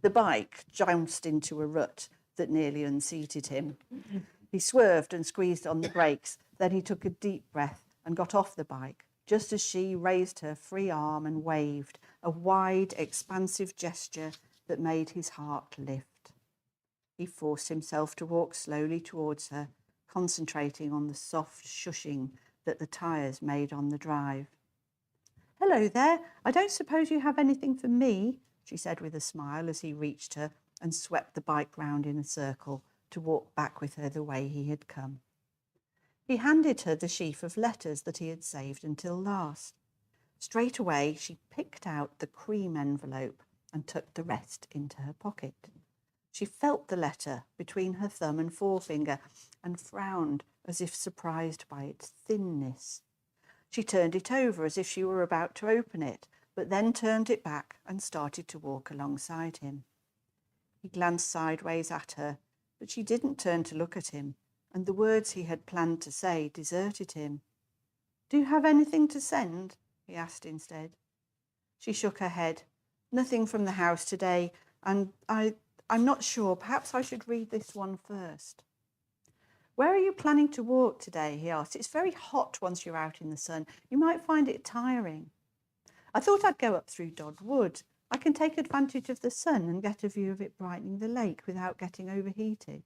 The bike jounced into a rut that nearly unseated him. He swerved and squeezed on the brakes. Then he took a deep breath and got off the bike, just as she raised her free arm and waved, a wide, expansive gesture that made his heart lift. He forced himself to walk slowly towards her, concentrating on the soft shushing that the tyres made on the drive. "Hello there, I don't suppose you have anything for me," she said with a smile as he reached her and swept the bike round in a circle to walk back with her the way he had come. He handed her the sheaf of letters that he had saved until last. Straight away she picked out the cream envelope and tucked the rest into her pocket. She felt the letter between her thumb and forefinger and frowned as if surprised by its thinness. She turned it over as if she were about to open it, but then turned it back and started to walk alongside him. He glanced sideways at her, but she didn't turn to look at him, and the words he had planned to say deserted him. "Do you have anything to send?" he asked instead. She shook her head. "Nothing from the house today, and I'm not sure. Perhaps I should read this one first." "Where are you planning to walk today?" he asked. "It's very hot once you're out in the sun. You might find it tiring." "I thought I'd go up through Dod Wood. I can take advantage of the sun and get a view of it brightening the lake without getting overheated."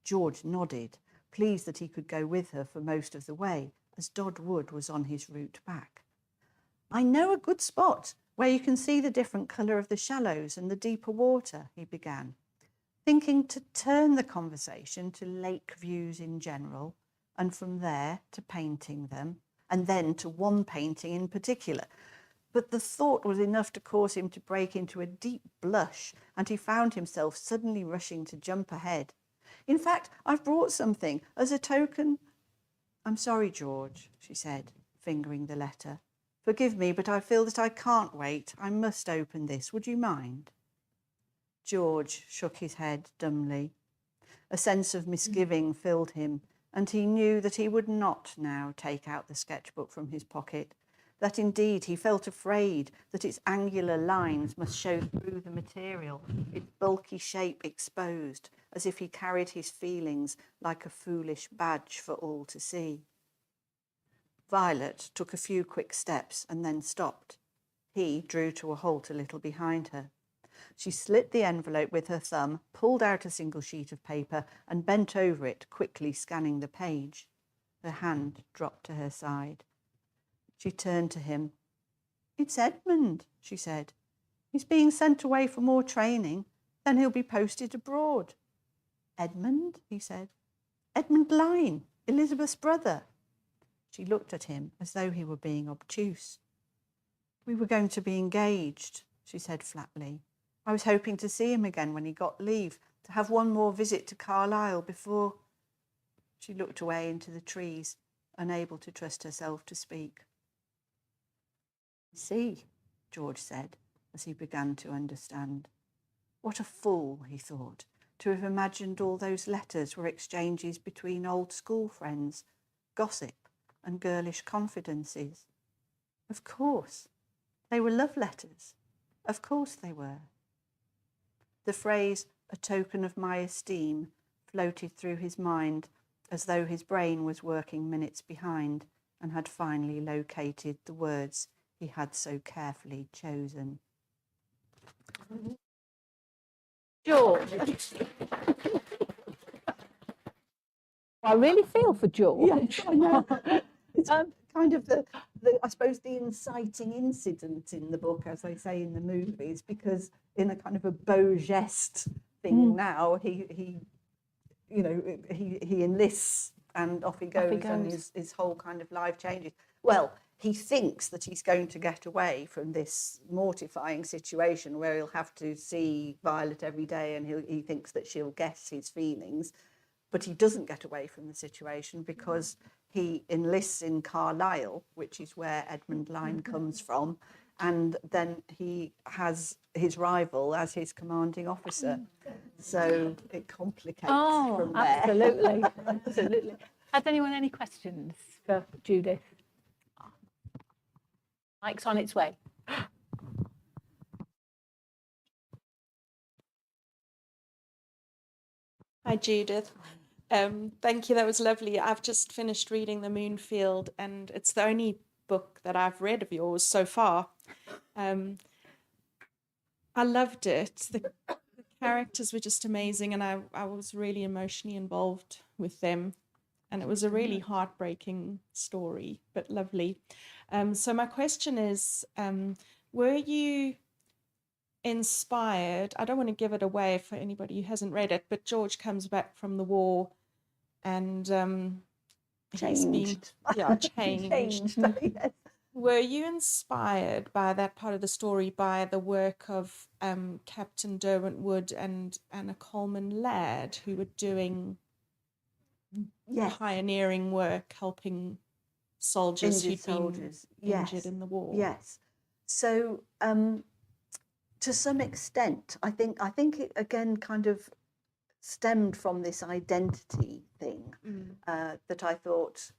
George nodded, pleased that he could go with her for most of the way, as Dod Wood was on his route back. "I know a good spot where you can see the different colour of the shallows and the deeper water," he began, thinking to turn the conversation to lake views in general, and from there to painting them, and then to one painting in particular. But the thought was enough to cause him to break into a deep blush, and he found himself suddenly rushing to jump ahead. "In fact, I've brought something as a token." "I'm sorry, George," she said, fingering the letter. "Forgive me, but I feel that I can't wait. I must open this. Would you mind?" George shook his head dumbly. A sense of misgiving filled him, and he knew that he would not now take out the sketchbook from his pocket, that indeed he felt afraid that its angular lines must show through the material, its bulky shape exposed, as if he carried his feelings like a foolish badge for all to see. Violet took a few quick steps and then stopped. He drew to a halt a little behind her. She slit the envelope with her thumb, pulled out a single sheet of paper and bent over it, quickly scanning the page. Her hand dropped to her side. She turned to him. "It's Edmund," she said. "He's being sent away for more training. Then he'll be posted abroad." "Edmund?" he said. "Edmund Lyne, Elizabeth's brother." She looked at him as though he were being obtuse. "We were going to be engaged," she said flatly. "I was hoping to see him again when he got leave, to have one more visit to Carlisle before—" She looked away into the trees, unable to trust herself to speak. "I see," George said, as he began to understand. What a fool, he thought, to have imagined all those letters were exchanges between old school friends, gossip and girlish confidences. Of course, they were love letters. Of course they were. The phrase, "a token of my esteem," floated through his mind as though his brain was working minutes behind and had finally located the words he had so carefully chosen. George. I really feel for George. Yes, I know. It's kind of I suppose, the inciting incident in the book, as they say in the movies, because in a kind of a beau geste thing now, he enlists and off he goes. And his whole kind of life changes. Well, he thinks that he's going to get away from this mortifying situation where he'll have to see Violet every day, and he thinks that she'll guess his feelings. but he doesn't get away from the situation because he enlists in Carlisle, which is where Edmund Lyne comes from, and then he has his rival as his commanding officer. So it complicates from there. Absolutely, absolutely. Has anyone any questions for Judith? Mike's on its way. Hi, Judith. Thank you. That was lovely. I've just finished reading The Moonfield, and it's the only book that I've read of yours so far. I loved it. The characters were just amazing, and I was really emotionally involved with them. And it was a really heartbreaking story, but lovely. So my question is, were you inspired? I don't want to give it away for anybody who hasn't read it, but George comes back from the war and he's been changed. Yes. Were you inspired by that part of the story, by the work of Captain Derwent Wood and Anna Coleman Ladd, who were doing pioneering work, helping soldiers Injured who'd soldiers. been injured in the war? Yes. So to some extent, I think it again kind of stemmed from this identity thing that I thought,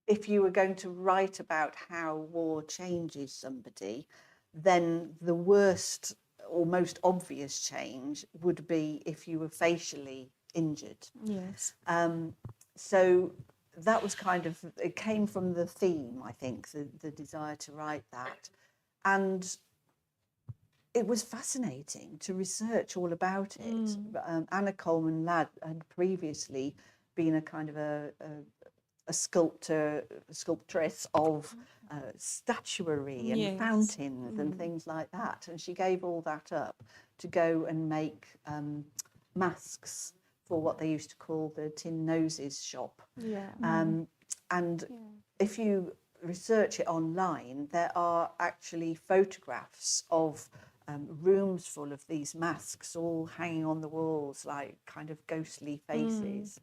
if you were going to write about how war changes somebody, then the worst or most obvious change would be if you were facially injured. Yes. So that was kind of, it came from the theme, I think, the desire to write that. And it was fascinating to research all about it. Anna Coleman Ladd had previously been a kind of a sculptress of statuary and fountains and things like that. And she gave all that up to go and make masks for what they used to call the Tin Noses shop. And if you research it online, there are actually photographs of rooms full of these masks all hanging on the walls like kind of ghostly faces.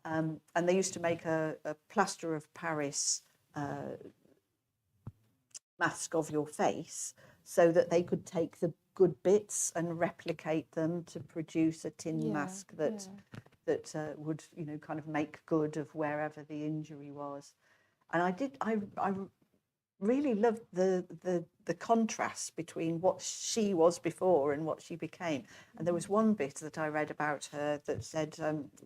And they used to make a plaster of Paris mask of your face so that they could take the good bits and replicate them to produce a tin mask that would, you know, kind of make good of wherever the injury was. And I really loved the contrast between what she was before and what she became. And there was one bit that I read about her that said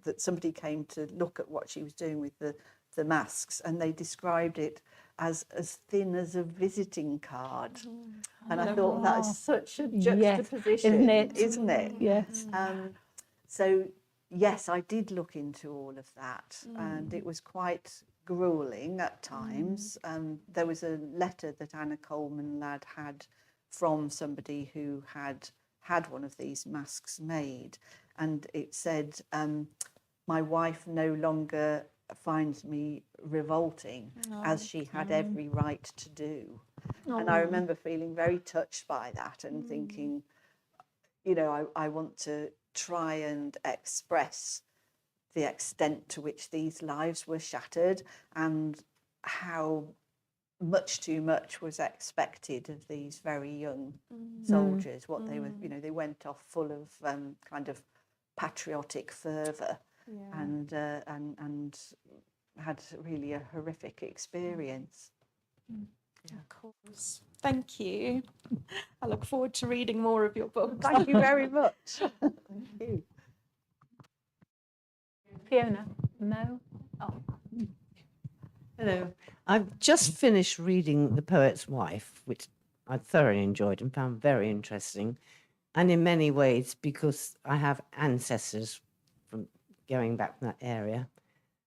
that somebody came to look at what she was doing with the masks, and they described it as thin as a visiting card. And I thought that is such a juxtaposition, isn't it? Yes. So yes, I did look into all of that, and it was quite grueling at times. There was a letter that Anna Coleman Ladd had from somebody who had one of these masks made, and it said, "My wife no longer finds me revolting, as she had every right to do." And I remember feeling very touched by that and thinking, you know, I want to try and express the extent to which these lives were shattered and how much too much was expected of these very young soldiers. What they were, you know, they went off full of kind of patriotic fervour and had really a horrific experience. Of course. Thank you. I look forward to reading more of your book. Thank you very much. Thank you. Fiona, Mo? Oh. Hello. I've just finished reading The Poet's Wife, which I thoroughly enjoyed and found very interesting. And in many ways, because I have ancestors from going back from that area.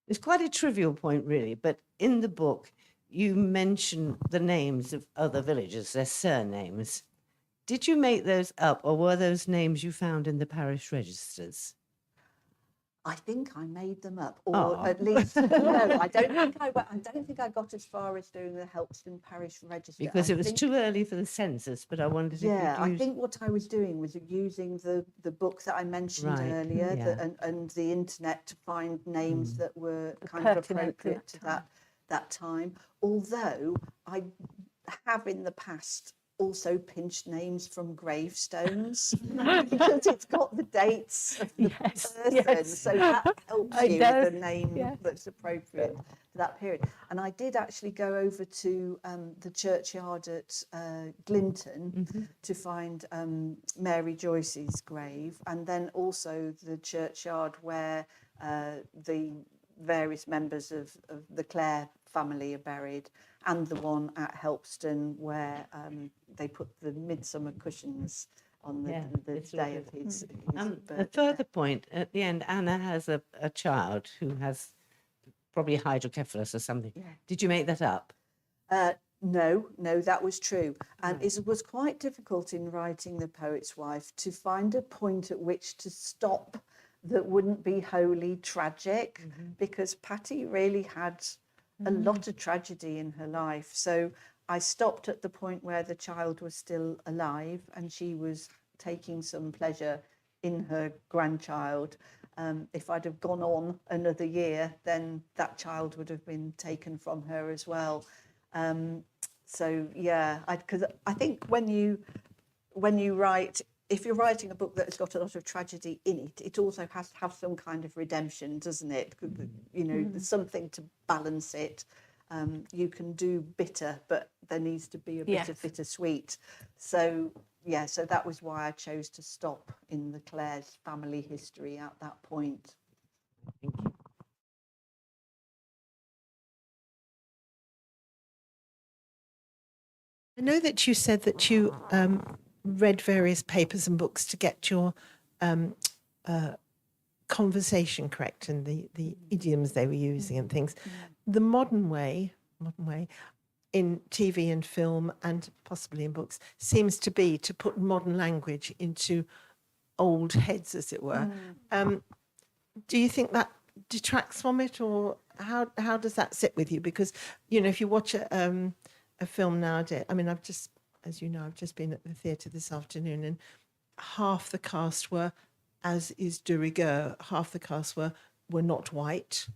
It's quite a trivial point, really, but in the book, you mention the names of other villagers, their surnames. Did you make those up, or were those names you found in the parish registers? I think I made them up, or Oh. at least no. I don't think I went. I don't think I got as far as doing the Helpston Parish Register Because I it was think- too early for the census, but I wondered if you'd Yeah, I used- think what I was doing was using the book that I mentioned Right, earlier, yeah. and the internet to find names Mm. that were kind of pertinent to appropriate to that time. Although I have in the past also pinched names from gravestones because it's got the dates of the Yes, person, yes. so that helps It you does, with the name yes. that's appropriate to that period. And I did actually go over to the churchyard at Glinton to find Mary Joyce's grave, and then also the churchyard where the various members of the Clare family are buried, and the one at Helpston where they put the midsummer cushions on the, Yeah, the it's sort day of- of his A birthday. further point, at the end, Anna has a child who has probably hydrocephalus or something. Yeah. Did you make that up? No, that was true. And it was quite difficult in writing The Poet's Wife to find a point at which to stop that wouldn't be wholly tragic, because Patty really had a lot of tragedy in her life. So I stopped at the point where the child was still alive and she was taking some pleasure in her grandchild. If I'd have gone on another year, then that child would have been taken from her as well. So yeah, because I think when you write, if you're writing a book that has got a lot of tragedy in it, it also has to have some kind of redemption, doesn't it? You know, there's something to balance it. You can do bitter, but there needs to be a bit of Yes. bittersweet. So yeah, so that was why I chose to stop in the Clare's family history at that point. Thank you. I know that you said that you read various papers and books to get your conversation correct and the idioms they were using and things. The modern way in TV and film and possibly in books seems to be to put modern language into old heads, as it were. Do you think that detracts from it, or how does that sit with you? Because, you know, if you watch a film nowadays, I mean, as you know, I've just been at the theatre this afternoon, and half the cast were, as is de rigueur, half the cast were not white,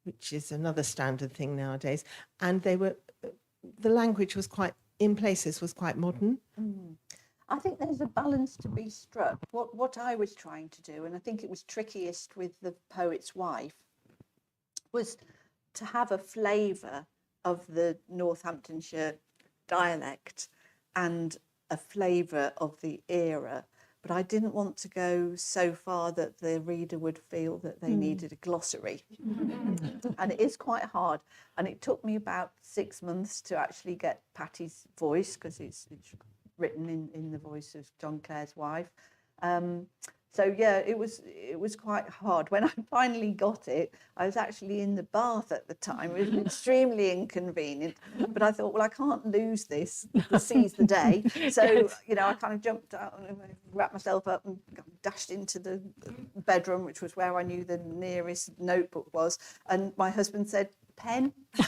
which is another standard thing nowadays, and the language was quite, in places, was quite modern. I think there's a balance to be struck. What I was trying to do, and I think it was trickiest with The Poet's Wife, was to have a flavour of the Northamptonshire dialect and a flavour of the era. But I didn't want to go so far that the reader would feel that they needed a glossary. And it is quite hard. And it took me about 6 months to actually get Patty's voice, because it's written in the voice of John Clare's wife. So yeah, it was quite hard. When I finally got it, I was actually in the bath at the time. It was extremely inconvenient, but I thought, well, I can't lose this. The seize the day. So, you know, I kind of jumped out and wrapped myself up and dashed into the bedroom, which was where I knew the nearest notebook was. And my husband said, "Pen?" He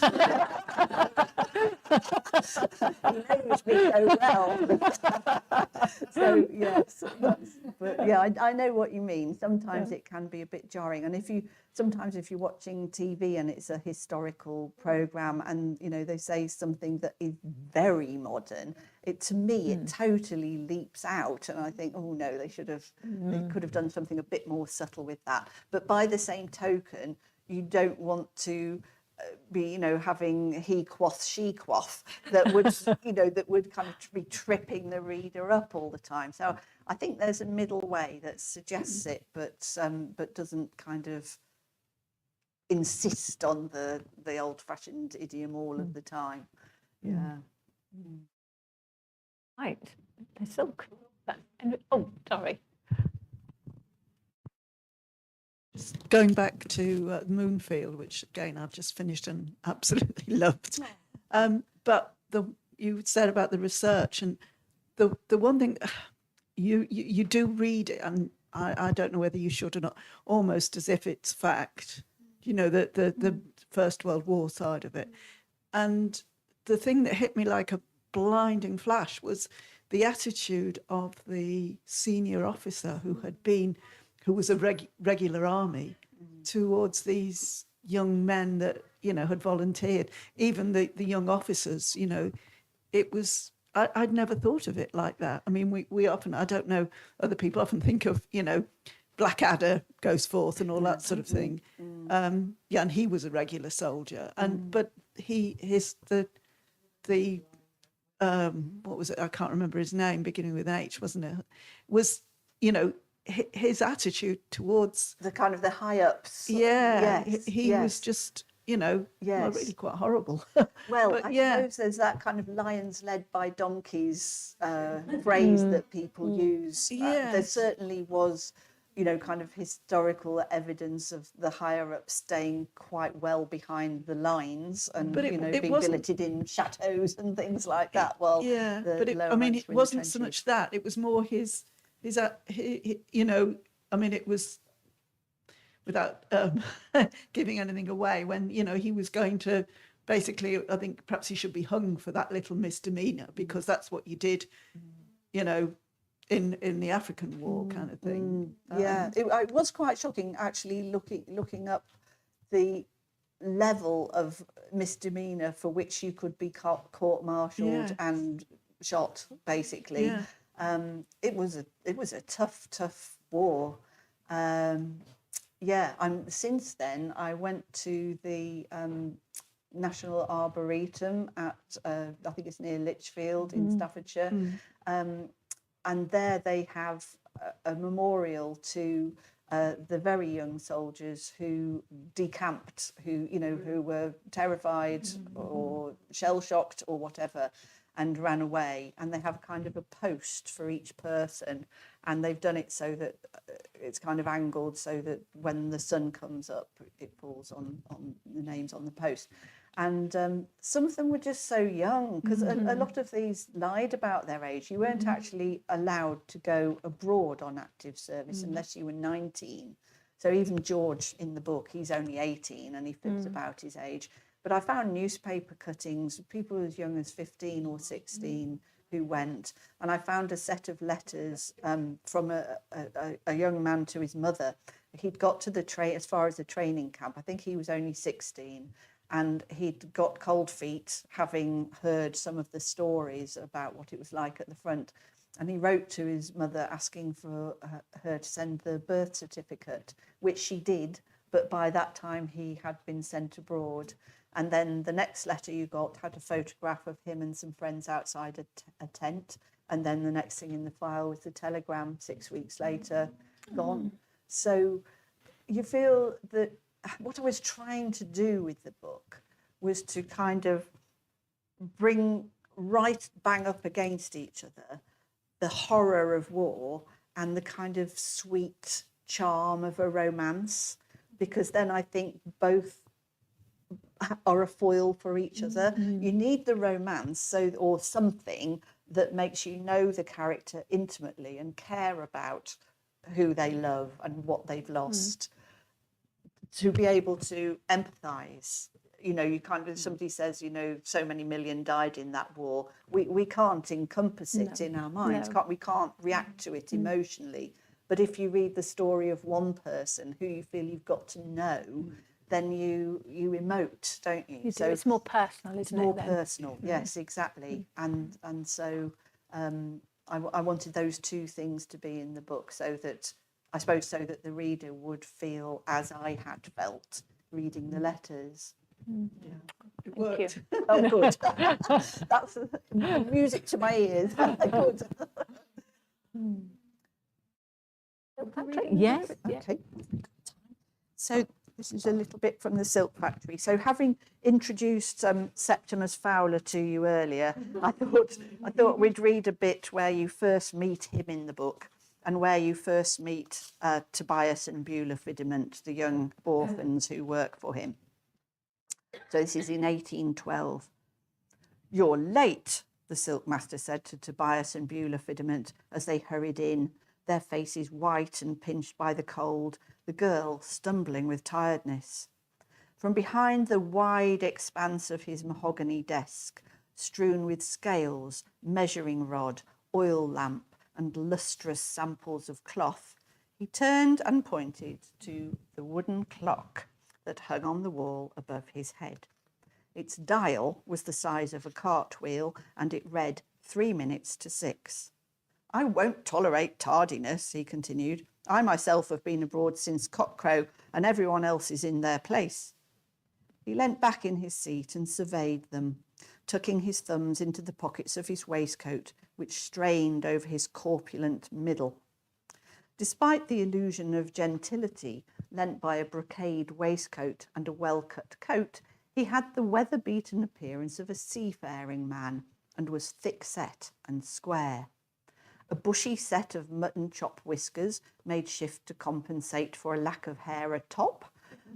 knows me so well. So yes, but yeah, I know what you mean. Sometimes it can be a bit jarring, and sometimes if you're watching TV and it's a historical program, and you know they say something that is very modern, it totally leaps out, and I think, oh no, they could have done something a bit more subtle with that. But by the same token, you don't want to be, you know, having he quoth, she quoth that would kind of be tripping the reader up all the time. So I think there's a middle way that suggests it, but doesn't kind of insist on the old-fashioned idiom all of the time. Yeah. Right, the silk. Oh, sorry. Just going back to Moonfield, which again I've just finished and absolutely loved. But you said about the research, and the one thing you do read it, and I don't know whether you should or not, almost as if it's fact, the First World War side of it. And the thing that hit me like a blinding flash was the attitude of the senior officer who was a regular army towards these young men that, had volunteered, even the young officers, it was, I'd never thought of it like that. I mean, we often, I don't know, other people often think of, Blackadder goes forth and all that sort of thing. And he was a regular soldier. But the what was it? I can't remember his name, beginning with H, wasn't it? Was, his attitude towards the kind of the high ups. He was just, well, really quite horrible. Well, but, I suppose there's that kind of lions led by donkeys phrase that people use. There certainly was, kind of historical evidence of the higher ups staying quite well behind the lines and, being billeted in chateaus and things like that. Well, it wasn't so much that. It was more his it was, without giving anything away, when, he was going to, basically, I think perhaps he should be hung for that little misdemeanor, because that's what you did, in the African War kind of thing. It was quite shocking, actually, looking up the level of misdemeanor for which you could be court-martialed and shot, basically. It was a tough war. Since then I went to the National Arboretum at I think it's near Lichfield in Staffordshire, and there they have a memorial to the very young soldiers who decamped, who were terrified or shell-shocked or whatever, and ran away. And they have kind of a post for each person, and they've done it so that it's kind of angled so that when the sun comes up, it falls on the names on the post. And some of them were just so young, because a lot of these lied about their age. You weren't actually allowed to go abroad on active service unless you were 19. So even George in the book, he's only 18 and he fibs about his age. But I found newspaper cuttings of people as young as 15 or 16 who went. And I found a set of letters from a young man to his mother. He'd got to as far as the training camp. I think he was only 16. And he'd got cold feet, having heard some of the stories about what it was like at the front. And he wrote to his mother asking for her to send the birth certificate, which she did. But by that time, he had been sent abroad. And then the next letter you got had a photograph of him and some friends outside a tent. And then the next thing in the file was the telegram 6 weeks later, gone. So you feel that what I was trying to do with the book was to kind of bring right bang up against each other the horror of war and the kind of sweet charm of a romance, because then I think both are a foil for each other. You need the romance, or something that makes you know the character intimately and care about who they love and what they've lost, to be able to empathize. You kind of, somebody says, so many million died in that war. We can't encompass it in our minds. We can't react to it emotionally. But if you read the story of one person who you feel you've got to know, then you emote, don't you? So it's more personal, isn't it? More personal, yes, exactly. And so I wanted those two things to be in the book, so that the reader would feel as I had felt reading the letters. It worked. Oh, good. That's music to my ears. Good. Patrick, yes. Okay. So this is a little bit from the Silk Factory. So having introduced Septimus Fowler to you earlier, I thought we'd read a bit where you first meet him in the book, and where you first meet Tobias and Beulah Fidament, the young orphans who work for him. So this is in 1812. "You're late," the silk master said to Tobias and Beulah Fidament as they hurried in. their faces white and pinched by the cold, the girl stumbling with tiredness. From behind the wide expanse of his mahogany desk, strewn with scales, measuring rod, oil lamp, and lustrous samples of cloth, he turned and pointed to the wooden clock that hung on the wall above his head. Its dial was the size of a cartwheel, and it read 3 minutes to 6. I won't tolerate tardiness, he continued. I myself have been abroad since cockcrow, and everyone else is in their place. He leant back in his seat and surveyed them, tucking his thumbs into the pockets of his waistcoat, which strained over his corpulent middle. Despite the illusion of gentility lent by a brocade waistcoat and a well-cut coat, he had the weather-beaten appearance of a seafaring man and was thick-set and square. A bushy set of mutton chop whiskers made shift to compensate for a lack of hair atop,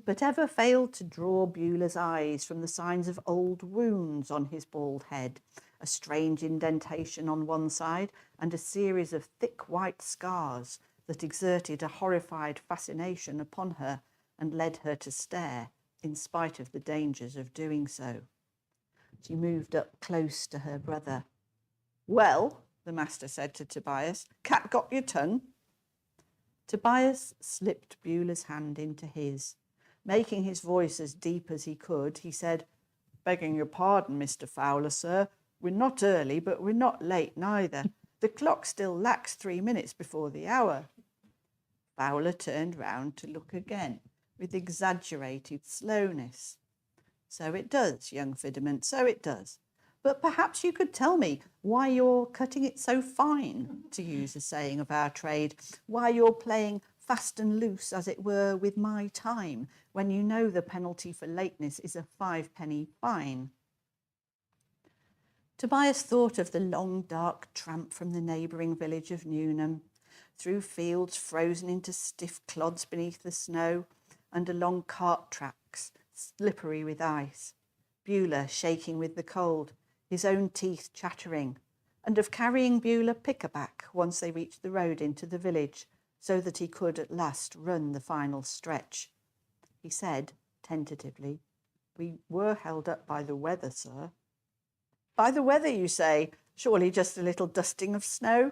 but ever failed to draw Beulah's eyes from the signs of old wounds on his bald head, a strange indentation on one side, and a series of thick white scars that exerted a horrified fascination upon her and led her to stare, in spite of the dangers of doing so. She moved up close to her brother. Well, the master said to Tobias, cat got your tongue? Tobias slipped Beulah's hand into his. Making his voice as deep as he could, he said, begging your pardon, Mr. Fowler, sir, we're not early, but we're not late neither. The clock still lacks 3 minutes before the hour. Fowler turned round to look again, with exaggerated slowness. So it does, young Fidament, so it does. But perhaps you could tell me why you're cutting it so fine, to use a saying of our trade, why you're playing fast and loose, as it were, with my time, when you know the penalty for lateness is a 5-penny fine. Tobias thought of the long, dark tramp from the neighbouring village of Newnham, through fields frozen into stiff clods beneath the snow, and along cart tracks, slippery with ice, Beulah shaking with the cold, his own teeth chattering, and of carrying Beulah pickaback once they reached the road into the village, so that he could at last run the final stretch. He said, tentatively, we were held up by the weather, sir. By the weather, you say? Surely just a little dusting of snow?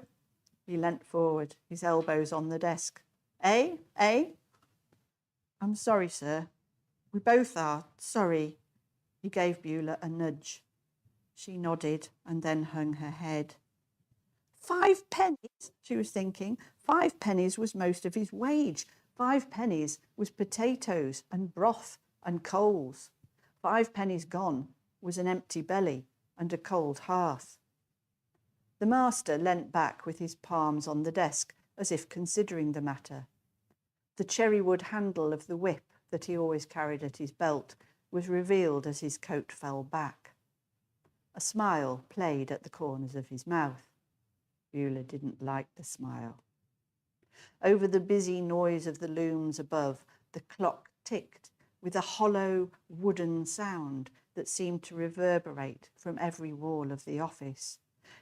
He leant forward, his elbows on the desk. Eh? I'm sorry, sir. We both are. Sorry. He gave Beulah a nudge. She nodded and then hung her head. 5 pennies, she was thinking. 5 pennies was most of his wage. 5 pennies was potatoes and broth and coals. 5 pennies gone was an empty belly and a cold hearth. The master leant back with his palms on the desk, as if considering the matter. The cherrywood handle of the whip that he always carried at his belt was revealed as his coat fell back. A smile played at the corners of his mouth. Beulah didn't like the smile. Over the busy noise of the looms above, the clock ticked with a hollow wooden sound that seemed to reverberate from every wall of the office.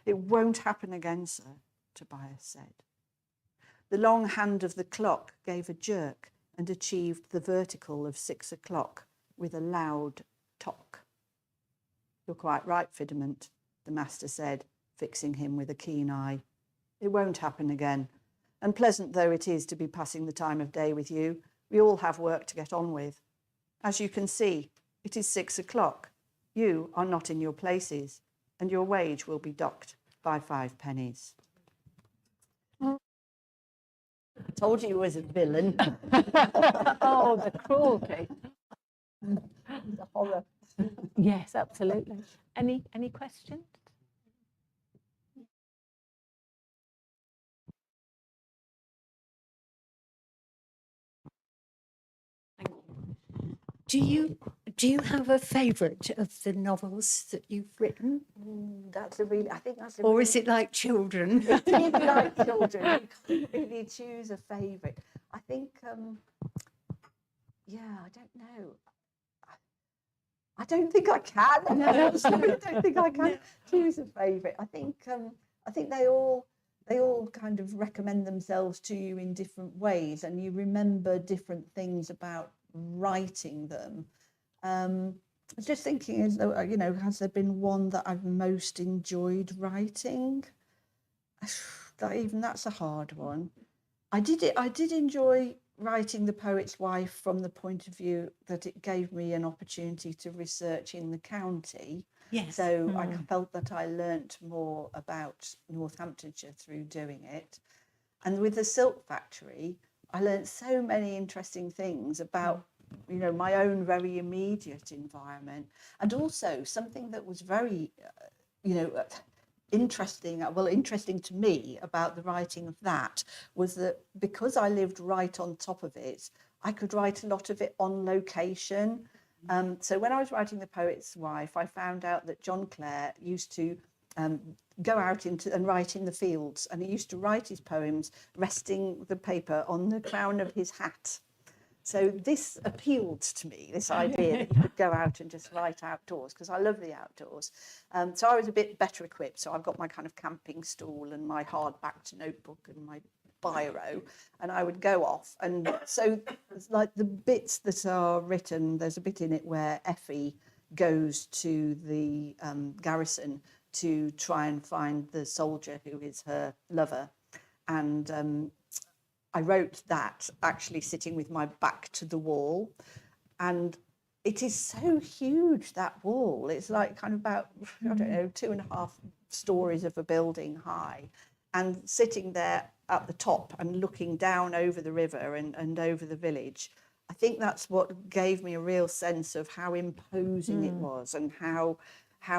It won't happen again, sir, Tobias said. The long hand of the clock gave a jerk and achieved the vertical of 6 o'clock with a loud tock. You're quite right, Fidament, the master said, fixing him with a keen eye. It won't happen again. And pleasant though it is to be passing the time of day with you, we all have work to get on with. As you can see, it is 6 o'clock. You are not in your places, and your wage will be docked by 5 pennies. I told you he was a villain. Oh, the cruelty. The horror. Yes, absolutely. Any questions? Do you have a favourite of the novels that you've written, I think that's a or really, is it like children? it's really like children. You can't really choose a favourite. I think, I don't know. I don't think I can. I don't think I can choose a favourite. I think they all they all kind of recommend themselves to you in different ways, and you remember different things about writing them. I was just thinking, as though, has there been one that I've most enjoyed writing? That's a hard one. I did enjoy writing The Poet's Wife from the point of view that it gave me an opportunity to research in the county. Yes. So I felt that I learnt more about Northamptonshire through doing it. And with the Silk Factory, I learnt so many interesting things about, my own very immediate environment. And also something that was very, interesting to me about the writing of that was that because I lived right on top of it, I could write a lot of it on location. So when I was writing The Poet's Wife, I found out that John Clare used to go out and write in the fields, and he used to write his poems resting the paper on the crown of his hat. So this appealed to me, this idea that you could go out and just write outdoors, because I love the outdoors. So I was a bit better equipped. So I've got my kind of camping stool and my hardbacked notebook and my biro, and I would go off. And so like the bits that are written, there's a bit in it where Effie goes to the garrison to try and find the soldier who is her lover. And I wrote that actually sitting with my back to the wall, and it is so huge, that wall. It's like kind of about, I don't know, 2.5 stories of a building high, and sitting there at the top and looking down over the river and over the village. I think that's what gave me a real sense of how imposing it was, and how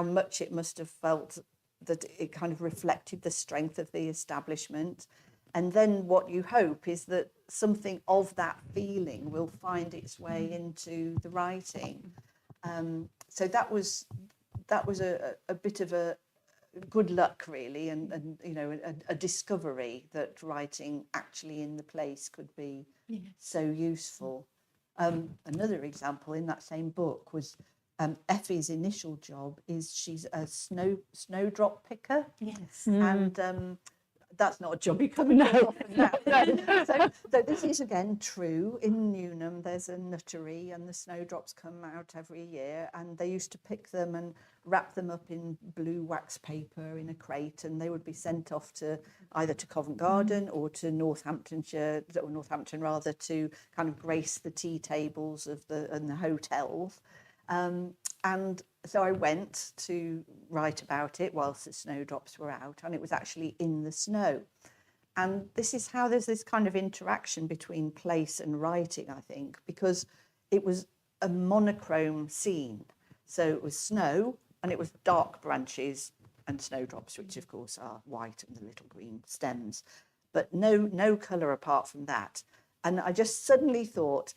much it must have felt that it kind of reflected the strength of the establishment. And then what you hope is that something of that feeling will find its way into the writing. So that was a bit of a good luck, really, and a discovery that writing actually in the place could be so useful. Another example in that same book was Effie's initial job is she's a snowdrop picker. Yes. And that's not a job you come across often now. No. So this is again true. In Newnham, there's a nuttery, and the snowdrops come out every year, and they used to pick them and wrap them up in blue wax paper in a crate, and they would be sent off to either to Covent Garden or to Northamptonshire, or Northampton rather, to kind of grace the tea tables of the hotels. And so I went to write about it whilst the snowdrops were out, and it was actually in the snow. And this is how there's this kind of interaction between place and writing, I think, because it was a monochrome scene. So it was snow, and it was dark branches and snowdrops, which of course are white and the little green stems, but no colour apart from that. And I just suddenly thought,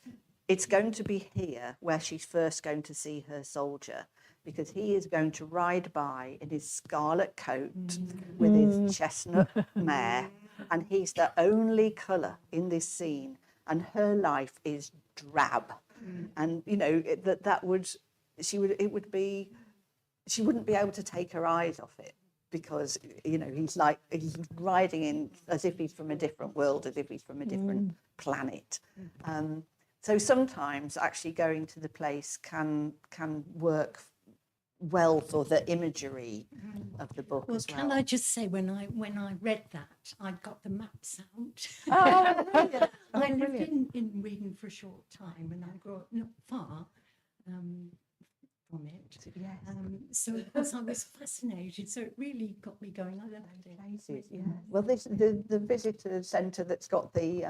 it's going to be here where she's first going to see her soldier, because he is going to ride by in his scarlet coat with his chestnut mare, and he's the only colour in this scene, and her life is drab. And she wouldn't be able to take her eyes off it, because he's riding in as if he's from a different world, as if he's from a different planet. So sometimes actually going to the place can work well for the imagery of the book as well. Can I just say, when I read that, I got the maps out. Oh, brilliant. I lived in Wigan for a short time, and I grew up not far from it. Yes. So of course I was fascinated. So it really got me going. I loved it. Places, yeah. Well, the visitor centre that's got the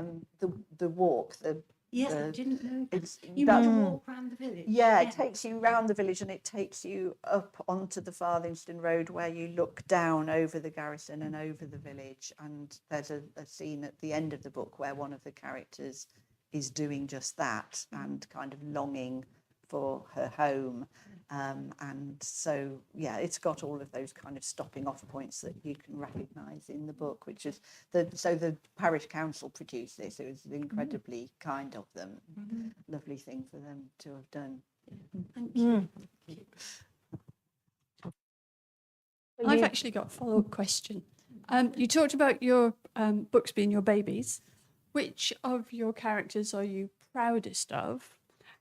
walk, Yes, I didn't know that. it's You that- mean to walk around the village? Yeah, it takes you round the village, and it takes you up onto the Farthingstone Road, where you look down over the garrison and over the village. And there's a scene at the end of the book where one of the characters is doing just that and kind of longing for her home. And so, yeah, it's got all of those kind of stopping off points that you can recognise in the book, which is the parish council produced this. It was incredibly kind of them. Lovely thing for them to have done. Thank you. I've actually got a follow-up question. You talked about your books being your babies. Which of your characters are you proudest of,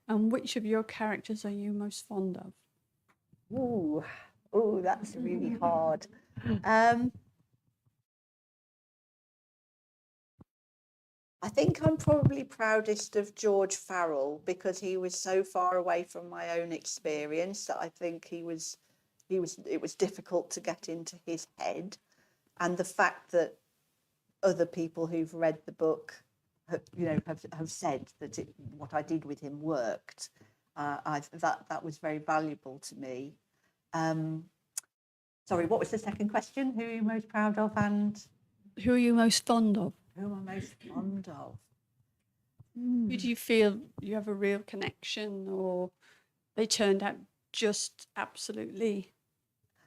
and which of your characters are you most fond of? Ooh, that's really hard. I think I'm probably proudest of George Farrell because he was so far away from my own experience that I think it was difficult to get into his head. And the fact that other people who've read the book have said that what I did with him worked, that was very valuable to me. Sorry, what was the second question? Who are you most proud of and Who are you most fond of? who am I most fond of? Who do you feel you have a real connection, or they turned out just absolutely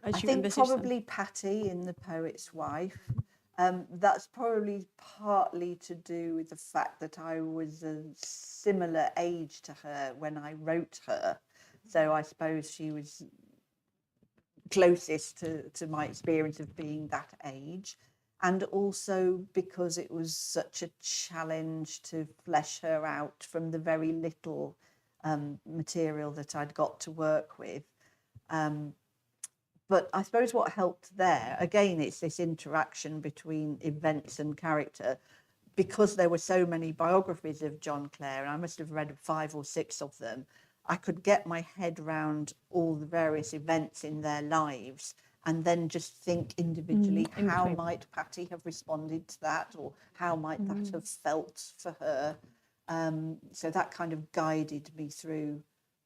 as I you think envisaged them? probably Patty in The Poet's Wife. That's probably partly to do with the fact that I was a similar age to her when I wrote her. So I suppose she was closest to my experience of being that age. And also because it was such a challenge to flesh her out from the very little material that I'd got to work with. But I suppose what helped there, again, it's this interaction between events and character, because there were so many biographies of John Clare, and I must have read 5 or 6 of them, I could get my head around all the various events in their lives and then just think individually, how might Patty have responded to that, or how might that have felt for her? So that kind of guided me through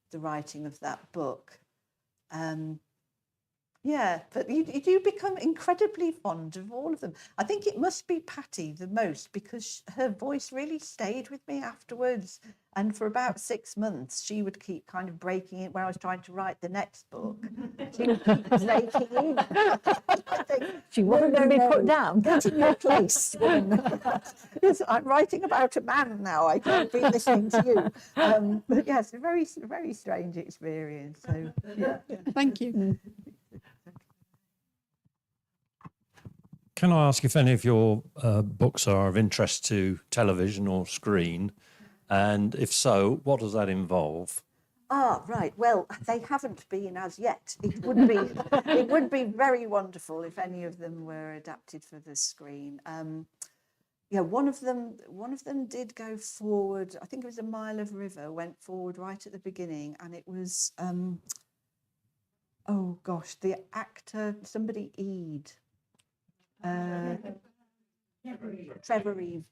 the writing of that book. Yeah, but you do become incredibly fond of all of them. I think it must be Patty the most, because her voice really stayed with me afterwards. And for about 6 months, she would keep kind of breaking in when I was trying to write the next book. She would keep breaking in. I think, She wasn't going to be put down. Get in your place, woman. Yes, I'm writing about a man now. I can't be listening to you. But yes, a very, very strange experience. So, yeah. Thank you. Can I ask if any of your books are of interest to television or screen? And if so, what does that involve? Ah, right. Well, they haven't been as yet. It would be very wonderful if any of them were adapted for the screen. Yeah, one of them did go forward. I think it was A Mile of River went forward right at the beginning, and it was oh gosh, the actor, somebody Eade. Trevor Eve,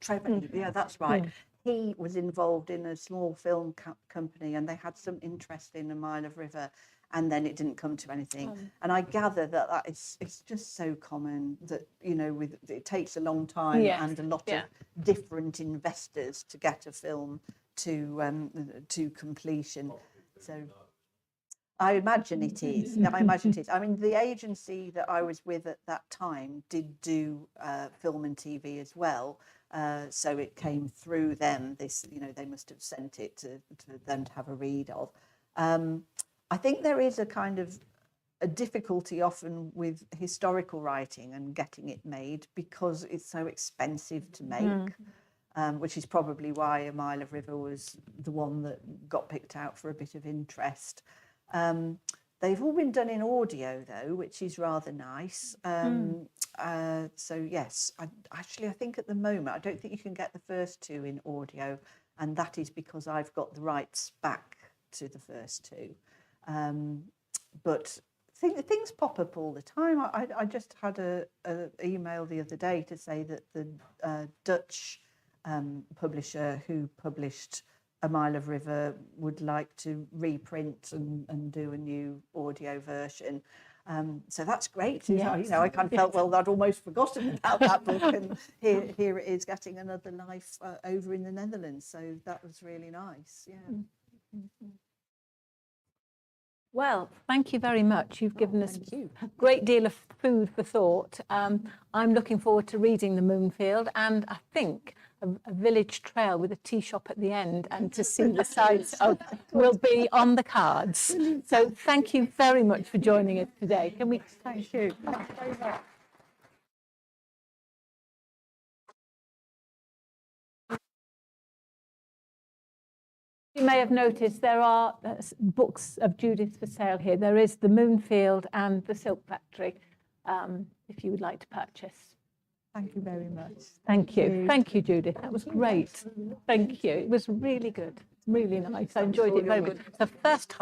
yeah, that's right. He was involved in a small film company, and they had some interest in A Mile of River, and then it didn't come to anything. And I gather that it's just so common that, you know, it takes a long time and a lot of different investors to get a film to completion. So I imagine it is. I mean, the agency that I was with at that time did do film and TV as well. So it came through them. This, you know, they must have sent it to them to have a read of. I think there is a kind of a difficulty often with historical writing and getting it made because it's so expensive to make. Which is probably why A Mile of River was the one that got picked out for a bit of interest. They've all been done in audio, though, which is rather nice. So, yes, I think at the moment, I don't think you can get the first 2 in audio, and that is because I've got the rights back to the first 2. But things pop up all the time. I just had an email the other day to say that the Dutch publisher who published A Mile of River would like to reprint and do a new audio version. So that's great. Yes. You know, I kind of felt, well, I'd almost forgotten about that book, and here it is getting another life over in the Netherlands. So that was really nice. Yeah. Well, thank you very much. You've given us a great deal of food for thought. I'm looking forward to reading The Moonfield, and I think a village trail with a tea shop at the end and to see the sights will be on the cards. So thank you very much for joining us today. Can we? Thank you. Thank you very much. you may have noticed, there are books of Judith for sale here. There is The Moonfield and The Silk Factory, if you would like to purchase. Thank you very much. Thank you. Thank you, Judith. That was great. Thank you. It was really good. Really nice. I enjoyed it very much. It's the first time